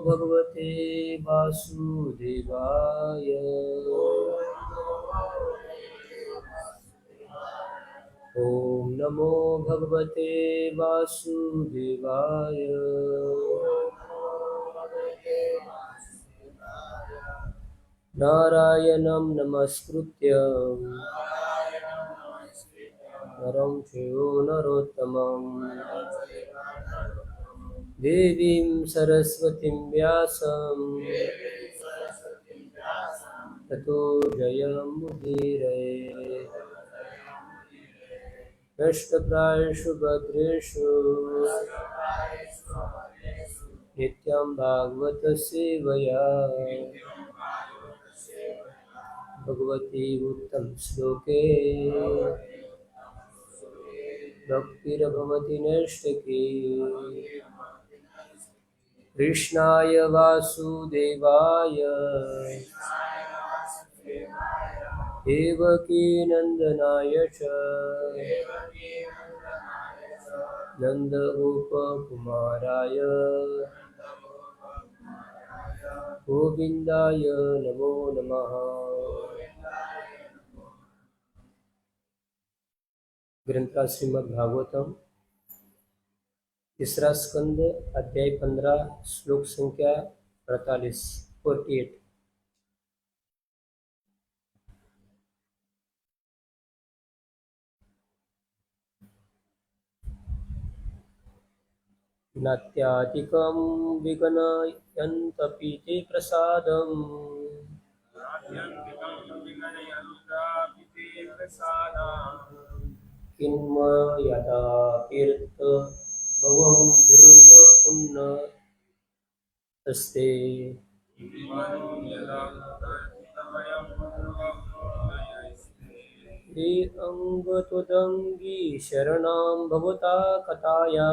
भगवते वासुदेवाय। ॐ नमो भगवते वासुदेवाय। नारायणं नमस्कृत्य नरं चैव नरोत्तमं देवीं सरस्वतीं व्यासं ततो जयमुदीरये। नष्टप्रायेषु भद्रेषु नित्यं भागवत सेवया भगवती उत्तम श्लोके भक्तिर्भवति नैष्ठिकी। कृष्णाय वासुदेवाय देवकी नंदनाय च नन्दगोपकुमाराय गोविन्दाय नमो नमः। ग्रंथा श्रीमद् भागवतम तीसरा स्कंद अध्याय 15 श्लोक संख्या 48। नात्यादिकं विगणयन्तपि ते प्रसादम् किन्मयदा तीर्थभवं ध्रुव उन्नतस्ते। हे अङ्गतुदङ्गी शरणां भवता कथाया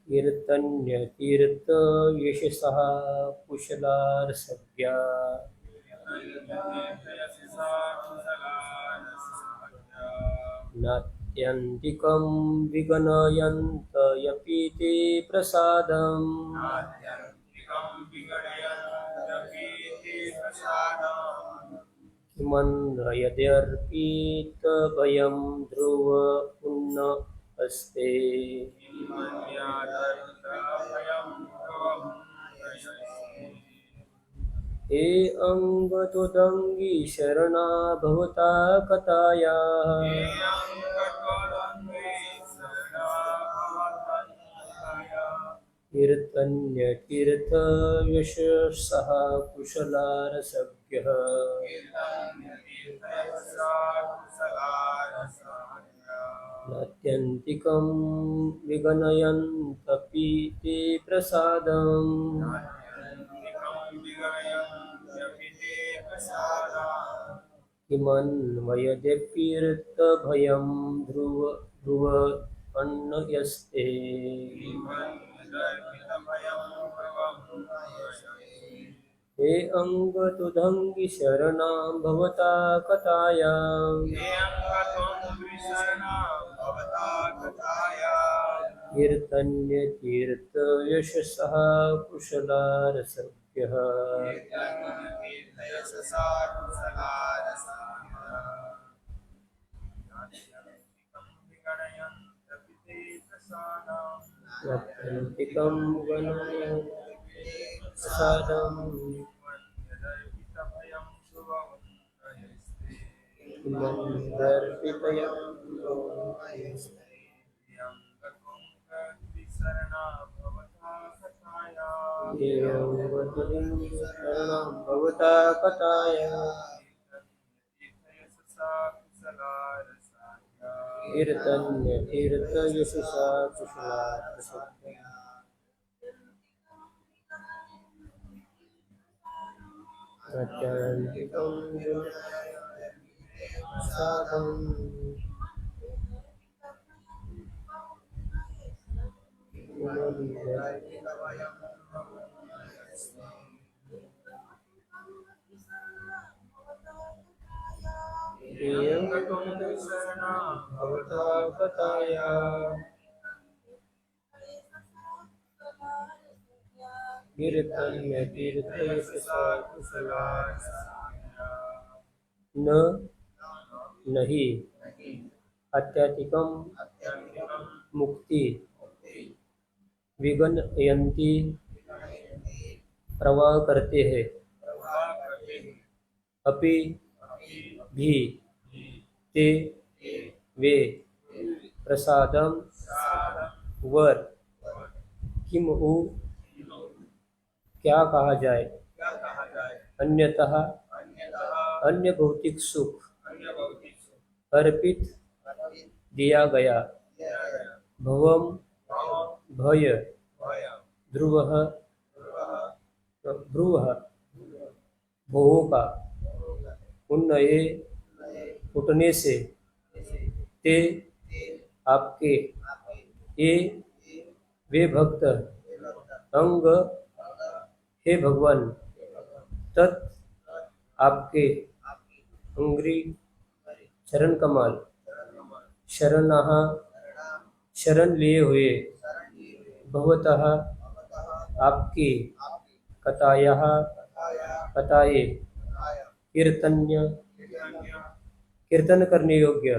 कीर्तन्यतीर्थयशसः कुशलारसज्ञा नात्यन्तिकं विगणयन्तयपि ते प्रसादम् किमन्वयद्यर्पितभयं ध्रुव पुन्न अस्ते। हे अङ्गतुदङ्गी शरणा भवता कथाया कीर्तन्यतीर्थयशसः कुशलारसज्ञः नात्यन्तिकं विगणयन्तपि ते प्रसादम् किमन्वयद्यपीर्थभयं ध्रुव ध्रुव अन्यस्ते। हे अङ्गतुदङ्गी शरणां भवता कथाया कीर्तन्यतीर्थयशसः कुशलारसज्ञः नात्यन्तिकं प्रसादम् किमन्वयद्यर्पितभयं शरणं भवता कथाया कीर्तन्यतीर्थयशसः कुशलारसज्ञः नात्यन्तिकं प्रसादम् त्र्यम्बकं शरणं भवतः पताया कीर्तन्य तीर्थयशसा कुशला न नहीं अत्याधिकम मुक्ति विगनयन्ति प्रवाह करते हैं अपि भी ते वे प्रसादम वर किम उ क्या कहा जाए अन्यतः अन्य भौतिक सुख अर्पित दिया गया भवम भय ध्रुव ध्रुव भवों का उन्नये उठने से ते आपके ये वे भक्त अंग हे भगवान तत् आपके अंग्री चरण कमल शरणः शरण लिए हुए भवतः आपकी कथायः कथाए कीर्तन्य कीर्तन करने योग्य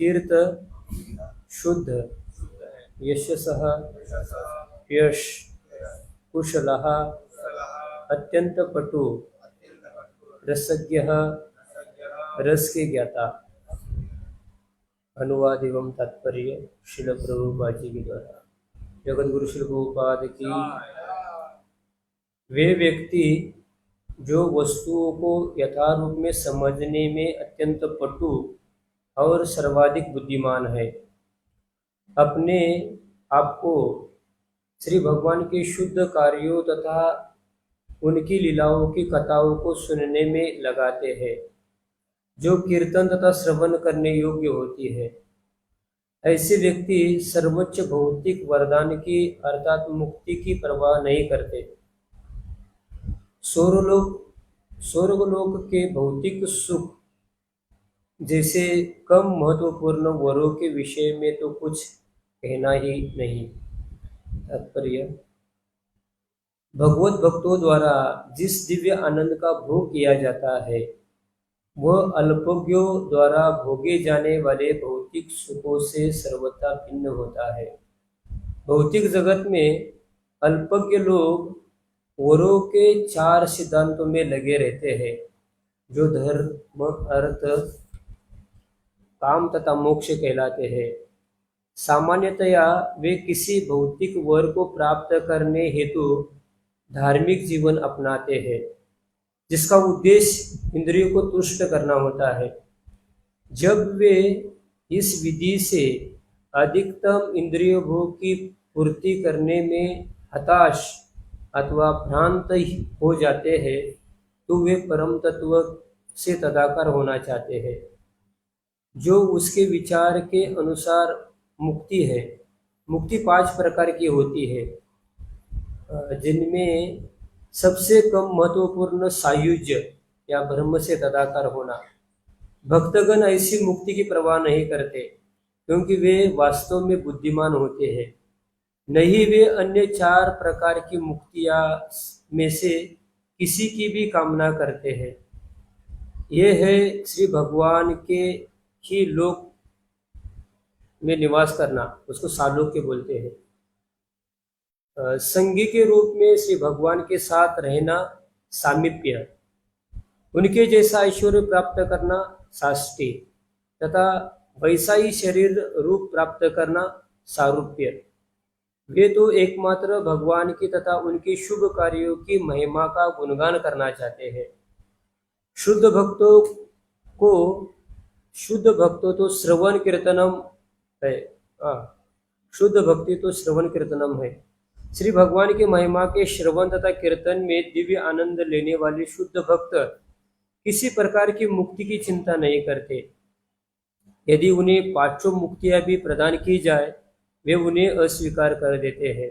तीर्थ शुद्ध यशसः यश कुशलः अत्यंत पटु रसज्ञ रस के ज्ञाता। अनुवाद एवं तात्पर्य श्रील प्रभुपाद जी के द्वारा। जगत गुरु श्री प्रभुपाद की वे व्यक्ति जो वस्तुओं को यथारूप में समझने में अत्यंत पटु और सर्वाधिक बुद्धिमान है, अपने आप को श्री भगवान के शुद्ध कार्यों तथा उनकी लीलाओं की कथाओं को सुनने में लगाते हैं, जो कीर्तन तथा श्रवण करने योग्य होती है। ऐसे व्यक्ति सर्वोच्च भौतिक वरदान की अर्थात मुक्ति की परवाह नहीं करते। स्वर्गलोक के भौतिक सुख जैसे कम महत्वपूर्ण वरों के विषय में तो कुछ कहना ही नहीं। तात्पर्य भगवत भक्तों द्वारा जिस दिव्य आनंद का भोग किया जाता है वह अल्पज्ञों द्वारा भोगे जाने वाले भौतिक सुखों से सर्वथा भिन्न होता है। भौतिक जगत में अल्पज्ञ लोग वरों के 4 सिद्धांतों में लगे रहते हैं, जो धर्म अर्थ काम तथा मोक्ष कहलाते हैं। सामान्यतया वे किसी भौतिक वर को प्राप्त करने हेतु धार्मिक जीवन अपनाते हैं, जिसका उद्देश्य इंद्रियों को तुष्ट करना होता है। जब वे इस विधि से अधिकतम इंद्रिय भोग की पूर्ति करने में हताश अथवा भ्रांत हो जाते हैं तो वे परम तत्व से तदाकार होना चाहते हैं, जो उसके विचार के अनुसार मुक्ति है। मुक्ति 5 प्रकार की होती है, जिनमें सबसे कम महत्वपूर्ण सायुज्य या ब्रह्म से तदाकार होना। भक्तगण ऐसी मुक्ति की परवाह नहीं करते, क्योंकि वे वास्तव में बुद्धिमान होते हैं। नहीं वे अन्य 4 प्रकार की मुक्तियां में से किसी की भी कामना करते हैं। यह है श्री भगवान के ही लोक में निवास करना, उसको सालोक्य बोलते हैं। संगी के रूप में श्री भगवान के साथ रहना सामीप्य, उनके जैसा ऐश्वर्य प्राप्त करना साष्टी, तथा वैसा ही शरीर रूप प्राप्त करना सारूप्य। वे तो एकमात्र भगवान की तथा उनके शुभ कार्यों की महिमा का गुणगान करना चाहते हैं। शुद्ध भक्तों तो श्रवण कीर्तनम है। शुद्ध भक्ति तो श्रवण कीर्तनम है। श्री भगवान की महिमा के श्रवण तथा कीर्तन में दिव्य आनंद लेने वाले शुद्ध भक्त किसी प्रकार की मुक्ति की चिंता नहीं करते। यदि उन्हें 5 मुक्तियां भी प्रदान की जाए, वे उन्हें अस्वीकार कर देते हैं।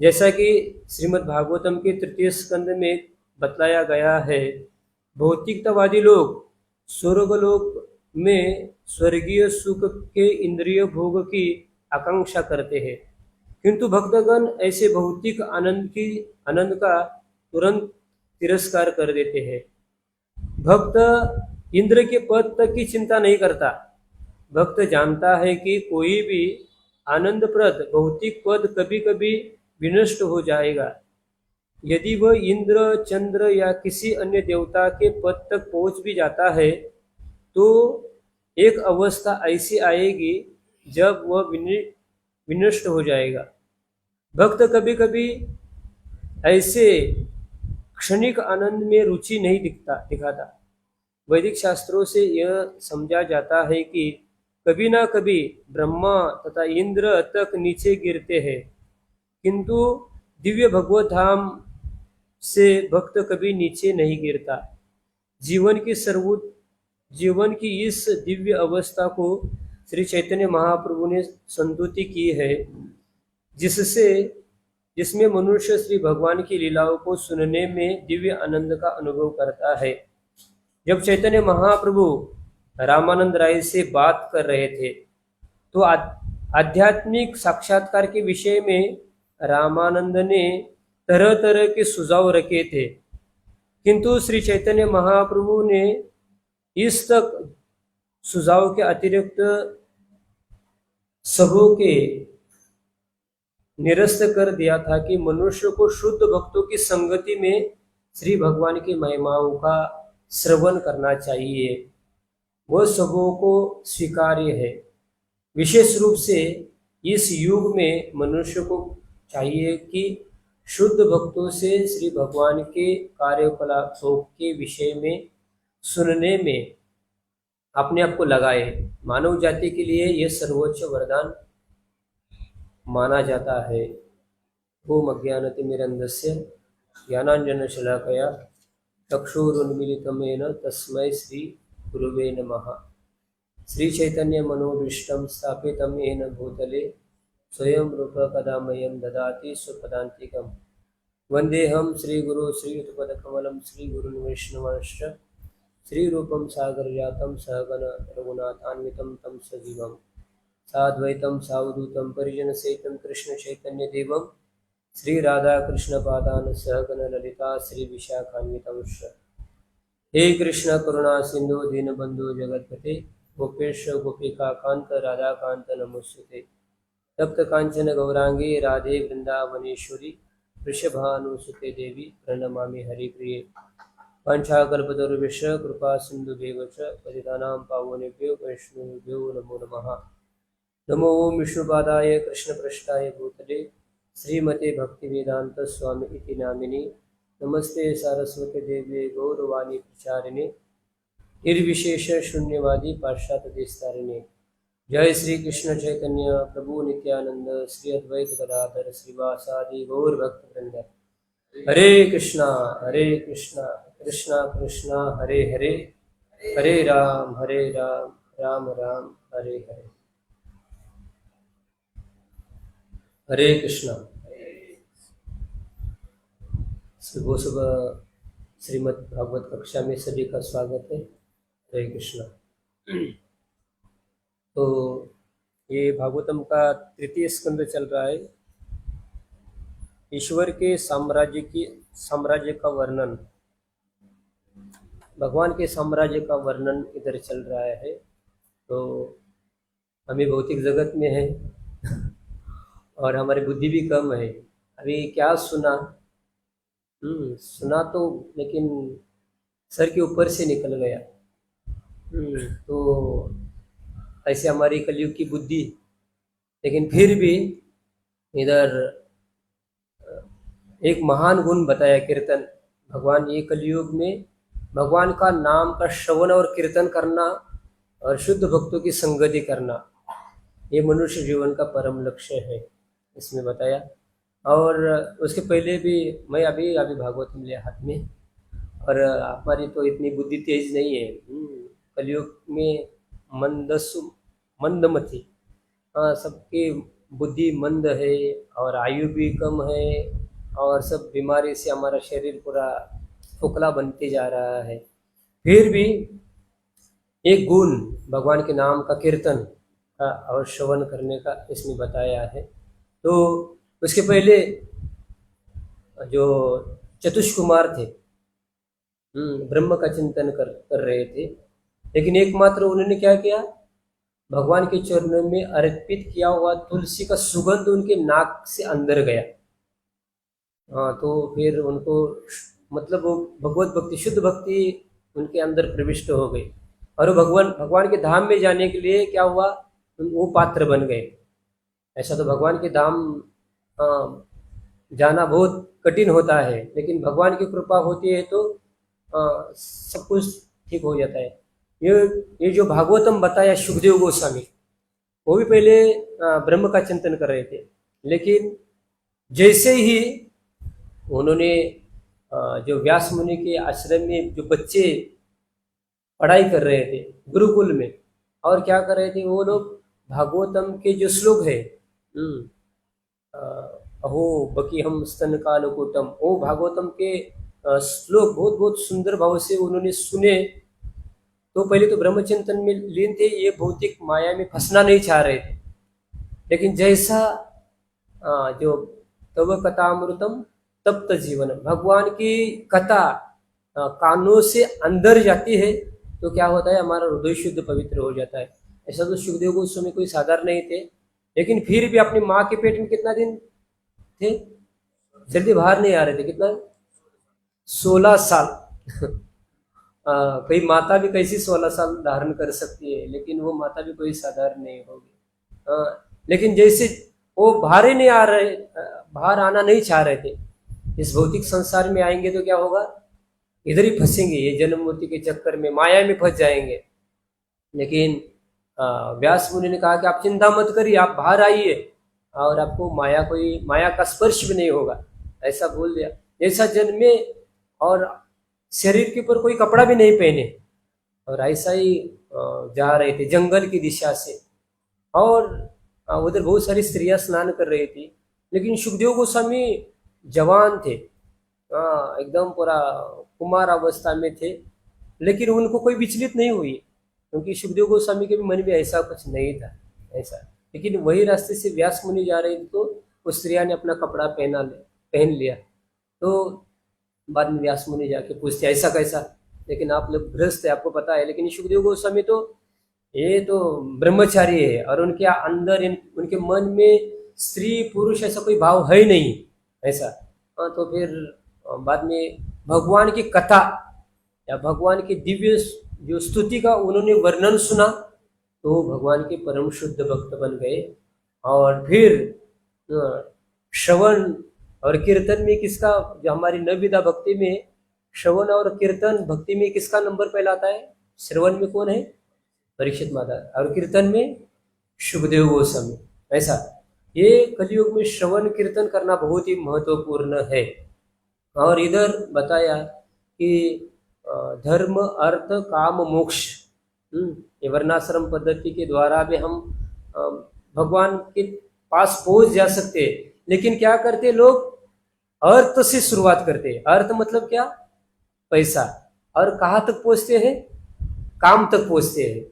जैसा कि श्रीमद् भागवतम के 3 स्कंद में बतलाया गया है, भौतिकतावादी लोग स्वर्गलोक में स्वर्गीय सुख के इंद्रिय भोग की आकांक्षा करते हैं, किंतु भक्तगण ऐसे भौतिक आनंद का तुरंत तिरस्कार कर देते हैं। भक्त इंद्र के पद तक की चिंता नहीं करता। भक्त जानता है कि कोई भी आनंदप्रद भौतिक पद कभी कभी विनष्ट हो जाएगा। यदि वह इंद्र, चंद्र या किसी अन्य देवता के पद तक पहुंच भी जाता है तो एक अवस्था ऐसी आएगी जब वह विनष्ट हो जाएगा। भक्त कभी कभी ऐसे क्षणिक आनंद में रुचि नहीं दिखाता। वैदिक शास्त्रों से यह समझा जाता है कि कभी ना कभी ब्रह्मा तथा इंद्र तक नीचे गिरते हैं, किंतु दिव्य भगवत धाम से भक्त कभी नीचे नहीं गिरता। जीवन की इस दिव्य अवस्था को श्री चैतन्य महाप्रभु ने संतुति की है, जिसमें मनुष्य श्री भगवान की लीलाओं को सुनने में दिव्य आनंद का अनुभव करता है। जब चैतन्य महाप्रभु रामानंद राय से बात कर रहे थे तो आध्यात्मिक साक्षात्कार के विषय में रामानंद ने तरह तरह के सुझाव रखे थे, किंतु श्री चैतन्य महाप्रभु ने इस तक सुझाव के अतिरिक्त सबों के निरस्त कर दिया था कि मनुष्य को शुद्ध भक्तों की संगति में श्री भगवान की महिमाओं का श्रवण करना चाहिए। वह सबों को स्वीकार्य है। विशेष रूप से इस युग में मनुष्य को चाहिए कि शुद्ध भक्तों से श्री भगवान के कार्यकलापों के विषय में सुनने में अपने आप को लगाए। मानव जाति के लिए यह सर्वोच्च वरदान माना जाता है। ओम अज्ञानतिमिरन्धस्य ज्ञानाञ्जनशलाकया चक्षुरुन्मीलितं येन तस्मै श्री गुरुवे नमः। श्री चैतन्य मनोभीष्टं स्थापितं येन भूतले स्वयं रूप कदा मह्यं ददाति स्वपदान्तिकम्। वन्देऽहं श्रीगुरु श्रीयुतपदकमलं श्रीगुरुन् वैष्णवांश्च श्रीरूपं सागरजातं सहगण रघुनाथान्वितं तं सजीवम् साद्वैतं सावधूतं परिजनसहितं कृष्णचैतन्यदेवं श्रीराधाकृष्णपादान् सहगण ललिता श्रीविशाखान्वितंश्च। हे कृष्ण करुणा सिंधु दीनबंधु जगत्पते गोपेश गोपिका कांत राधाकांत नमोस्तुते। तप्त कांचन गौरांगी राधे वृंदावनेश्वरी वृषभानुसुते देवी प्रणमामि हरिप्रिये। पंचाकल्पतरुभ्यश्च कृपा सिन्धुभ्येव च पतितानां पावनेभ्यो वैष्णवेभ्यो नमो नमः। नमो ओं विष्णुपादाय कृष्णपृष्ठाय भूतले श्रीमते भक्तिवेदांत स्वामी इति नामिने। नमस्ते सारस्वती देव्ये गौरवाणी प्रचारिणे निर्विशेष शून्यवादी पाश्चात्यदेशतारिणे। जय श्री कृष्ण चैतन्य प्रभु नित्यानंद श्री अद्वैत गदाधर श्रीवासादि गौर भक्तवृंद। हरे कृष्णा कृष्णा कृष्णा हरे हरे, हरे राम राम राम हरे हरे। हरे कृष्णा। सुबह सुबह श्रीमद् भागवत कक्षा में सभी का स्वागत है। हरे कृष्णा। तो ये भागवतम का तृतीय स्कंद चल रहा है। ईश्वर के साम्राज्य का वर्णन, भगवान के साम्राज्य का वर्णन इधर चल रहा है। तो हमें भौतिक जगत में है और हमारी बुद्धि भी कम है। अभी क्या सुना तो लेकिन सर के ऊपर से निकल गया। तो ऐसे हमारी कलयुग की बुद्धि। लेकिन फिर भी इधर एक महान गुण बताया कीर्तन। भगवान ये कलयुग में भगवान का नाम का श्रवण और कीर्तन करना और शुद्ध भक्तों की संगति करना, ये मनुष्य जीवन का परम लक्ष्य है, इसमें बताया। और उसके पहले भी मैं अभी भागवत मिले हाथ में, और हमारी तो इतनी बुद्धि तेज नहीं है। कलयुग में मंदमती, हाँ, सबकी बुद्धि मंद है और आयु भी कम है और सब बीमारी से हमारा शरीर पूरा खोखला बनते जा रहा है। फिर भी एक गुण भगवान के नाम का कीर्तन का और श्रवण करने का इसमें बताया है। तो उसके पहले जो चतुष्कुमार थे, ब्रह्म का चिंतन कर रहे थे, लेकिन एकमात्र उन्होंने क्या किया, भगवान के चरणों में अर्पित किया हुआ तुलसी का सुगंध उनके नाक से अंदर गया। हाँ, तो फिर उनको मतलब वो भगवत भक्ति, शुद्ध भक्ति उनके अंदर प्रविष्ट हो गई और वो भगवान भगवान के धाम में जाने के लिए क्या हुआ, वो पात्र बन गए। ऐसा तो भगवान के धाम जाना बहुत कठिन होता है, लेकिन भगवान की कृपा होती है तो सब कुछ ठीक हो जाता है। ये जो भागवतम बताया सुखदेव गोस्वामी, वो भी पहले ब्रह्म का चिंतन कर रहे थे, लेकिन जैसे ही उन्होंने जो व्यास मुनि के आश्रम में जो बच्चे पढ़ाई कर रहे थे गुरुकुल में, और क्या कर रहे थे वो लोग, भागवतम के जो श्लोक है, अहो बकी हम स्तन कालकूटम, वो भागवतम के श्लोक बहुत बहुत सुंदर भाव से उन्होंने सुने। तो पहले तो ब्रह्मचिंतन में लीन थे, ये भौतिक माया में फंसना नहीं चाह रहे थे, लेकिन जैसा जो तव कथामृतम तप्त जीवन, भगवान की कथा कानों से अंदर जाती है तो क्या होता है, हमारा हृदय शुद्ध पवित्र हो जाता है। ऐसा तो सुखदेव गोस्वामी कोई साधारण नहीं थे, लेकिन फिर भी अपनी माँ के पेट में कितना दिन थे, जल्दी बाहर नहीं आ रहे थे। कितना, 16 साल कोई माता भी कैसी 16 साल धारण कर सकती है, लेकिन वो माता भी कोई साधारण नहीं होगी। लेकिन जैसे वो बाहर ही नहीं आ रहे, बाहर आना नहीं चाह रहे थे, इस भौतिक संसार में आएंगे तो क्या होगा, इधर ही फंसेंगे, ये जन्म मूर्ति के चक्कर में माया में फंस जाएंगे। लेकिन व्यास मुनि ने कहा कि आप चिंता मत करिए, आप बाहर आइए और आपको माया का स्पर्श भी नहीं होगा, ऐसा बोल दिया। जैसा जन्मे और शरीर के ऊपर कोई कपड़ा भी नहीं पहने, और ऐसा ही जा रहे थे जंगल की दिशा से, और उधर बहुत सारी स्त्रियां स्नान कर रही थी, लेकिन सुखदेव गोस्वामी जवान थे, एकदम पूरा कुमार अवस्था में थे, लेकिन उनको कोई विचलित नहीं हुई, क्योंकि सुखदेव गोस्वामी के भी मन में ऐसा कुछ नहीं था ऐसा। लेकिन वही रास्ते से व्यास मुनि जा रहे थे, तो उस स्त्रिया ने अपना कपड़ा पहन लिया। तो बाद में व्यास मुनि जाके पूछते ऐसा कैसा, लेकिन आप लोग गृहस्थ है, आपको पता है, लेकिन सुखदेव गोस्वामी तो ये तो ब्रह्मचारी है, और उनके अंदर उनके मन में स्त्री पुरुष ऐसा कोई भाव है ही नहीं ऐसा। तो फिर बाद में भगवान की कथा या भगवान की दिव्य जो स्तुति का उन्होंने वर्णन सुना, तो भगवान के परम शुद्ध भक्त बन गए। और फिर श्रवण और कीर्तन में किसका, जो हमारी नवविधा भक्ति में श्रवण और कीर्तन भक्ति में किसका नंबर पहला आता है, श्रवण में कौन है, परीक्षित माता, और कीर्तन में सुखदेव गोस्वामी। ऐसा ये कलयुग में श्रवण कीर्तन करना बहुत ही महत्वपूर्ण है। और इधर बताया कि धर्म अर्थ काम मोक्ष, ये वर्णाश्रम पद्धति के द्वारा भी हम भगवान के पास पहुंच जा सकते हैं। लेकिन क्या करते लोग, अर्थ से शुरुआत करते हैं। अर्थ मतलब क्या, पैसा, और कहाँ तक पहुंचते हैं, काम तक पहुंचते हैं।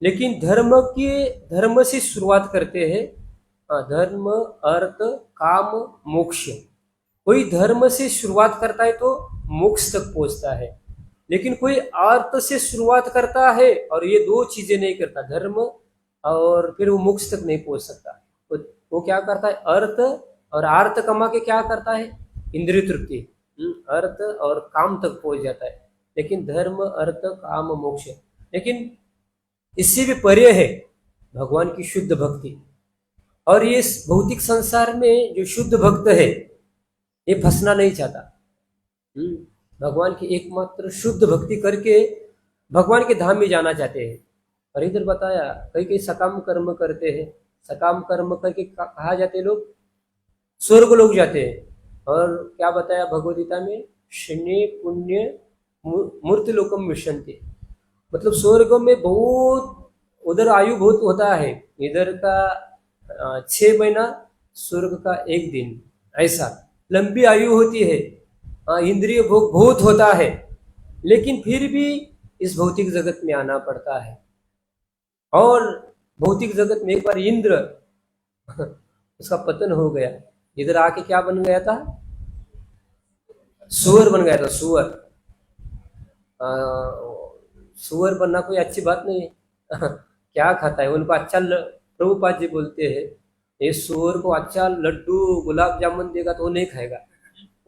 लेकिन धर्म से शुरुआत करते हैं, धर्म अर्थ काम मोक्ष। कोई धर्म से शुरुआत करता है तो मोक्ष तक पहुंचता है, लेकिन कोई अर्थ से शुरुआत करता है और ये दो चीजें नहीं करता, धर्म और फिर वो मोक्ष तक नहीं पहुंच सकता। तो वो क्या करता है, अर्थ और अर्थ कमा के क्या करता है, इंद्रिय तृप्ति, अर्थ और काम तक पहुंच जाता है। लेकिन धर्म अर्थ काम मोक्ष, लेकिन इससे भी परे है भगवान की शुद्ध भक्ति। और ये भौतिक संसार में जो शुद्ध भक्त है ये फंसना नहीं चाहता, भगवान की एकमात्र शुद्ध भक्ति करके भगवान के धाम में जाना चाहते हैं। और इधर बताया कई कई सकाम कर्म करते हैं, सकाम कर्म करके कहा जाते लोग स्वर्ग लोग जाते हैं। और क्या बताया भगवद गीता में, शनि पुण्य मूर्ति लोकम विशंति, मतलब स्वर्ग में बहुत, उधर आयु बहुत होता है, इधर का 6 महीना, स्वर्ग का 1 दिन, ऐसा लंबी आयु होती है, इंद्रिय भोग बहुत होता है। लेकिन फिर भी इस भौतिक जगत में आना पड़ता है। और भौतिक जगत में एक बार इंद्र उसका पतन हो गया, इधर आके क्या बन गया था, सुअर बन गया था, सुअर। सुअर बनना कोई अच्छी बात नहीं है। क्या खाता है उनको अच्छा प्रभुपाद जी बोलते हैं, ये सुअर को अच्छा लड्डू गुलाब जामुन देगा तो वो नहीं खाएगा,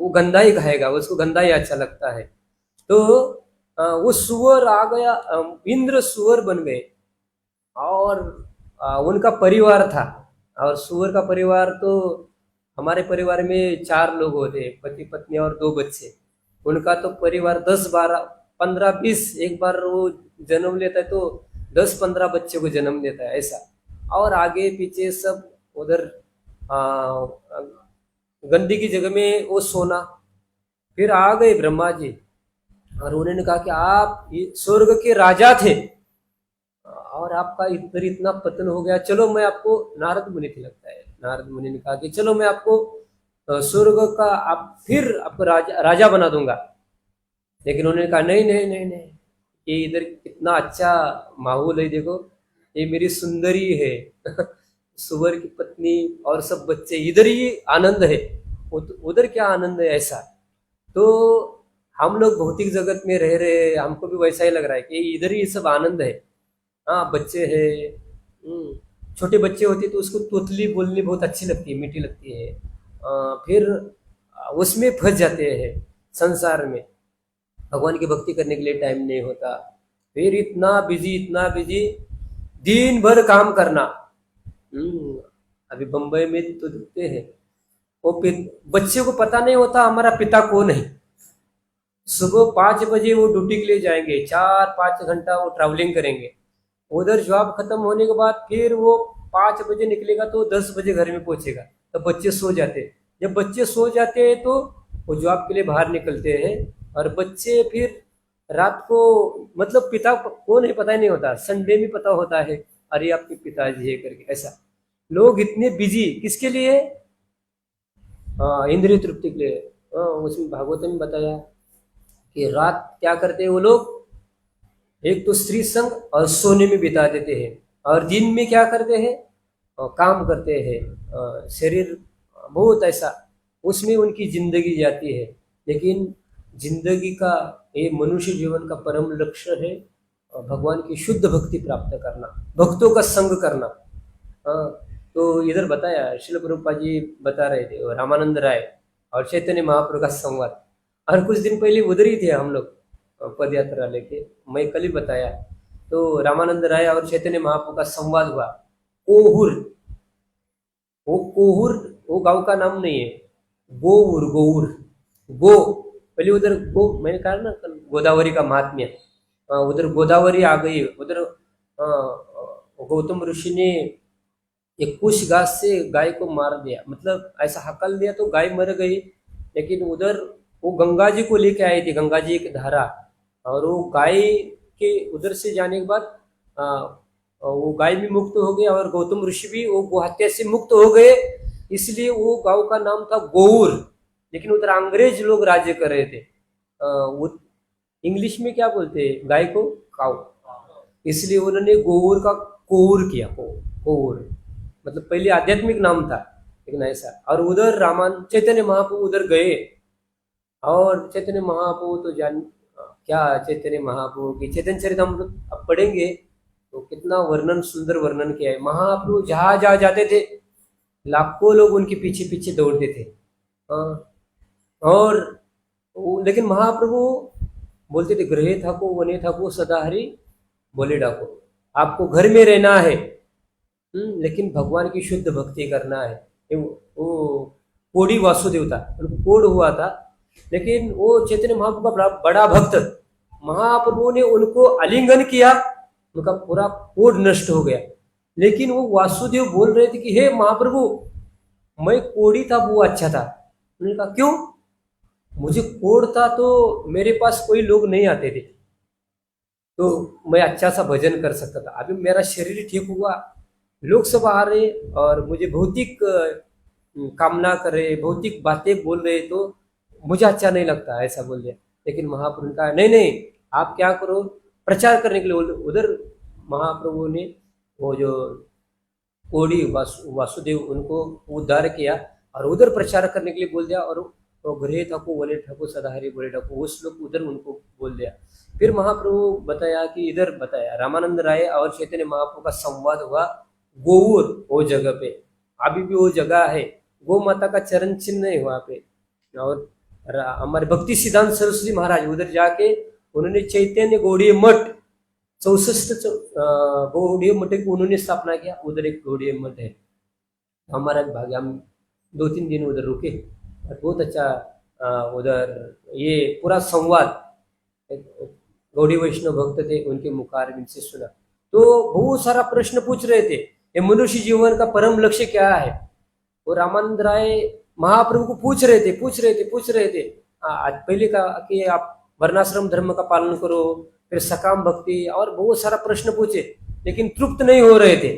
वो गंदा ही खाएगा, उसको गंदा ही अच्छा लगता है। तो वो सुअर आ गया, इंद्र सुअर बन गए। और उनका परिवार था, और सुअर का परिवार तो हमारे परिवार में 4 लोग होते हैं, पति पत्नी और 2 बच्चे। उनका तो परिवार 10 12 15 20, एक बार वो जन्म लेता है तो 10 15 बच्चे को जन्म देता है ऐसा। और आगे पीछे सब उधर गंदी की जगह में वो सोना। फिर आ गए ब्रह्मा जी और उन्होंने कहा कि आप स्वर्ग के राजा थे और आपका इधर इतना पतन हो गया, चलो मैं आपको, नारद मुनि थे लगता है, नारद मुनि ने कहा कि चलो मैं आपको स्वर्ग का आप फिर आपको राजा बना दूंगा। लेकिन उन्होंने कहा नहीं नहीं नहीं नहीं, ये इधर कितना अच्छा माहौल है, देखो ये मेरी सुंदरी है सुअर की पत्नी और सब बच्चे, इधर ही आनंद है, उधर क्या आनंद है ऐसा। तो हम लोग भौतिक जगत में रह रहे हैं, हमको भी वैसा ही लग रहा है कि इधर ही सब आनंद है। हाँ बच्चे है, छोटे बच्चे होते तो उसको तोतली बोलनी बहुत अच्छी लगती है, मीठी लगती है। फिर उसमें फंस जाते हैं संसार में, भगवान की भक्ति करने के लिए टाइम नहीं होता। फिर इतना बिजी दिन भर काम करना। अभी बम्बई में तो दिखते हैं वो बच्चे को पता नहीं होता हमारा पिता कौन है। सुबह 5 बजे वो ड्यूटी के लिए जाएंगे, 4-5 घंटा वो ट्रैवलिंग करेंगे, उधर जॉब खत्म होने के बाद फिर वो 5 बजे निकलेगा तो 10 बजे घर में पहुंचेगा, तो बच्चे सो जाते हैं। जब बच्चे सो जाते हैं तो वो जॉब के लिए बाहर निकलते हैं, और बच्चे फिर रात को, मतलब पिता कौन है पता ही नहीं होता, संडे में पता होता है अरे आपके पिताजी है करके ऐसा। लोग इतने बिजी किसके लिए, इंद्रिय तृप्ति के लिए। उसमें भागवत में बताया कि रात क्या करते हैं वो लोग, एक तो स्त्री संग और सोने में बिता देते हैं, और दिन में क्या करते हैं, काम करते हैं, शरीर बहुत ऐसा उसमें उनकी जिंदगी जाती है। लेकिन जिंदगी का, ये मनुष्य जीवन का परम लक्ष्य है भगवान की शुद्ध भक्ति प्राप्त करना, भक्तों का संग करना। तो इधर बताया श्रील प्रभुपाद जी बता रहे थे, रामानंद राय और चैतन्य महाप्रभु का संवाद। और कुछ दिन पहले उधर ही थे हम लोग पद यात्रा लेके, मैं कल ही बताया। तो रामानंद राय और चैतन्य महाप्रभु का संवाद हुआ कोहुर। वो कोहुर वो गांव का नाम नहीं है, गोऊर, गोऊर, गो पहले उधर गो, मैंने कहा ना गोदावरी का महात्म्य, उधर गोदावरी आ गई, उधर गौतम ऋषि ने एक कुश घास से गाय को मार दिया, मतलब ऐसा हकल दिया तो गाय मर गई। लेकिन उधर वो गंगा जी को लेके आए थे, गंगा जी एक धारा, और वो गाय के उधर से जाने के बाद वो गाय भी मुक्त हो गई और गौतम ऋषि भी वो गोहत्या से मुक्त हो गए, इसलिए वो गांव का नाम था गौर। लेकिन उधर अंग्रेज लोग राज्य कर रहे थे, वो इंग्लिश में क्या बोलते हैं गाय को, काउ, इसलिए उन्होंने गौर का कोर किया, कोर मतलब पहले आध्यात्मिक नाम था, लेकिन ऐसा। और उधर रामान चैतन्य महाप्रभु उधर गए, और चैतन्य महाप्रभु तो जान क्या, चैतन्य महाप्रभु की चैतन्य चरितामृत अब पढ़ेंगे तो कितना वर्णन, सुंदर वर्णन किया है। महाप्रभु जहां जहां जाते थे लाखों लोग उनके पीछे पीछे दौड़ते थे। और लेकिन महाप्रभु बोलते थे ग्रहे थाको वने थाको सदा हरि बोले डाको, आपको घर में रहना है, लेकिन भगवान की शुद्ध भक्ति करना है। वो कोड़ी वासुदेव था, उनको कोड़ हुआ था, लेकिन वो चैतन्य महाप्रभु का बड़ा भक्त, महाप्रभु ने उनको आलिंगन किया, उनका पूरा कोड़ नष्ट हो गया। लेकिन वो वासुदेव बोल रहे थे कि हे महाप्रभु, मैं कोड़ी था वो अच्छा था। उन्होंने कहा क्यों, मुझे कोड़ था तो मेरे पास कोई लोग नहीं आते थे, तो मैं अच्छा सा भजन कर सकता था। अभी मेरा शरीर ठीक हुआ, लोग सब आ रहे और मुझे भौतिक कामना कर रहे, भौतिक बातें बोल रहे, तो मुझे अच्छा नहीं लगता, ऐसा बोल दिया। लेकिन महाप्रभु ने कहा नहीं नहीं, आप क्या करो, प्रचार करने के लिए उधर महाप्रभु ने वो जो कोड़ी वासुदेव उनको उद्धार किया और उधर प्रचार करने के लिए बोल दिया। और वो घरे ठाकुर बोले ठाकुर सदाहरि बोले ठाकुर वो श्लोक उधर उनको बोल दिया। फिर महाप्रभु बताया कि इधर बताया रामानंद राय और चैतन्य महाप्रभु का संवाद हुआ गोऊर वो जगह पे, अभी भी वो जगह है, गौ माता का चरण चिन्ह है वहां पे। और हमारे भक्ति सिद्धांत सरस्वती महाराज उधर जाके उन्होंने चैतन्य गौड़ीय मठ 64 गौड़ीय मठ की उन्होंने स्थापना किया। उधर एक गौड़ीय मठ है, हमारा भाग्य, हम 2-3 दिन उधर रुके और बहुत अच्छा उधर ये पूरा संवाद गौड़ी वैष्णव भक्त थे उनके मुखारविंद से सुना। तो बहुत सारा प्रश्न पूछ रहे थे, ये मनुष्य जीवन का परम लक्ष्य क्या है। और रामानंद राय महाप्रभु को पूछ रहे थे। आज पहले कहा कि आप वर्णाश्रम धर्म का पालन करो, फिर सकाम भक्ति, और बहुत सारा प्रश्न पूछे लेकिन तृप्त नहीं हो रहे थे।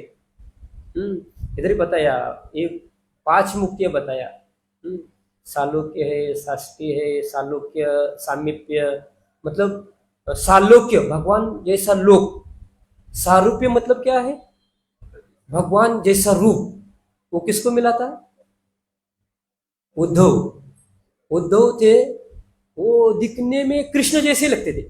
इधर ही बताया ये 5 मुक्तियां बताया, सालोक्य है, साष्टी है, सालोक्य, सामीप्य, मतलब सालोक्य भगवान जैसा लोक, सारूप्य मतलब क्या है, भगवान जैसा रूप। वो किसको मिला था, उद्धव थे, वो दिखने में कृष्ण जैसे लगते थे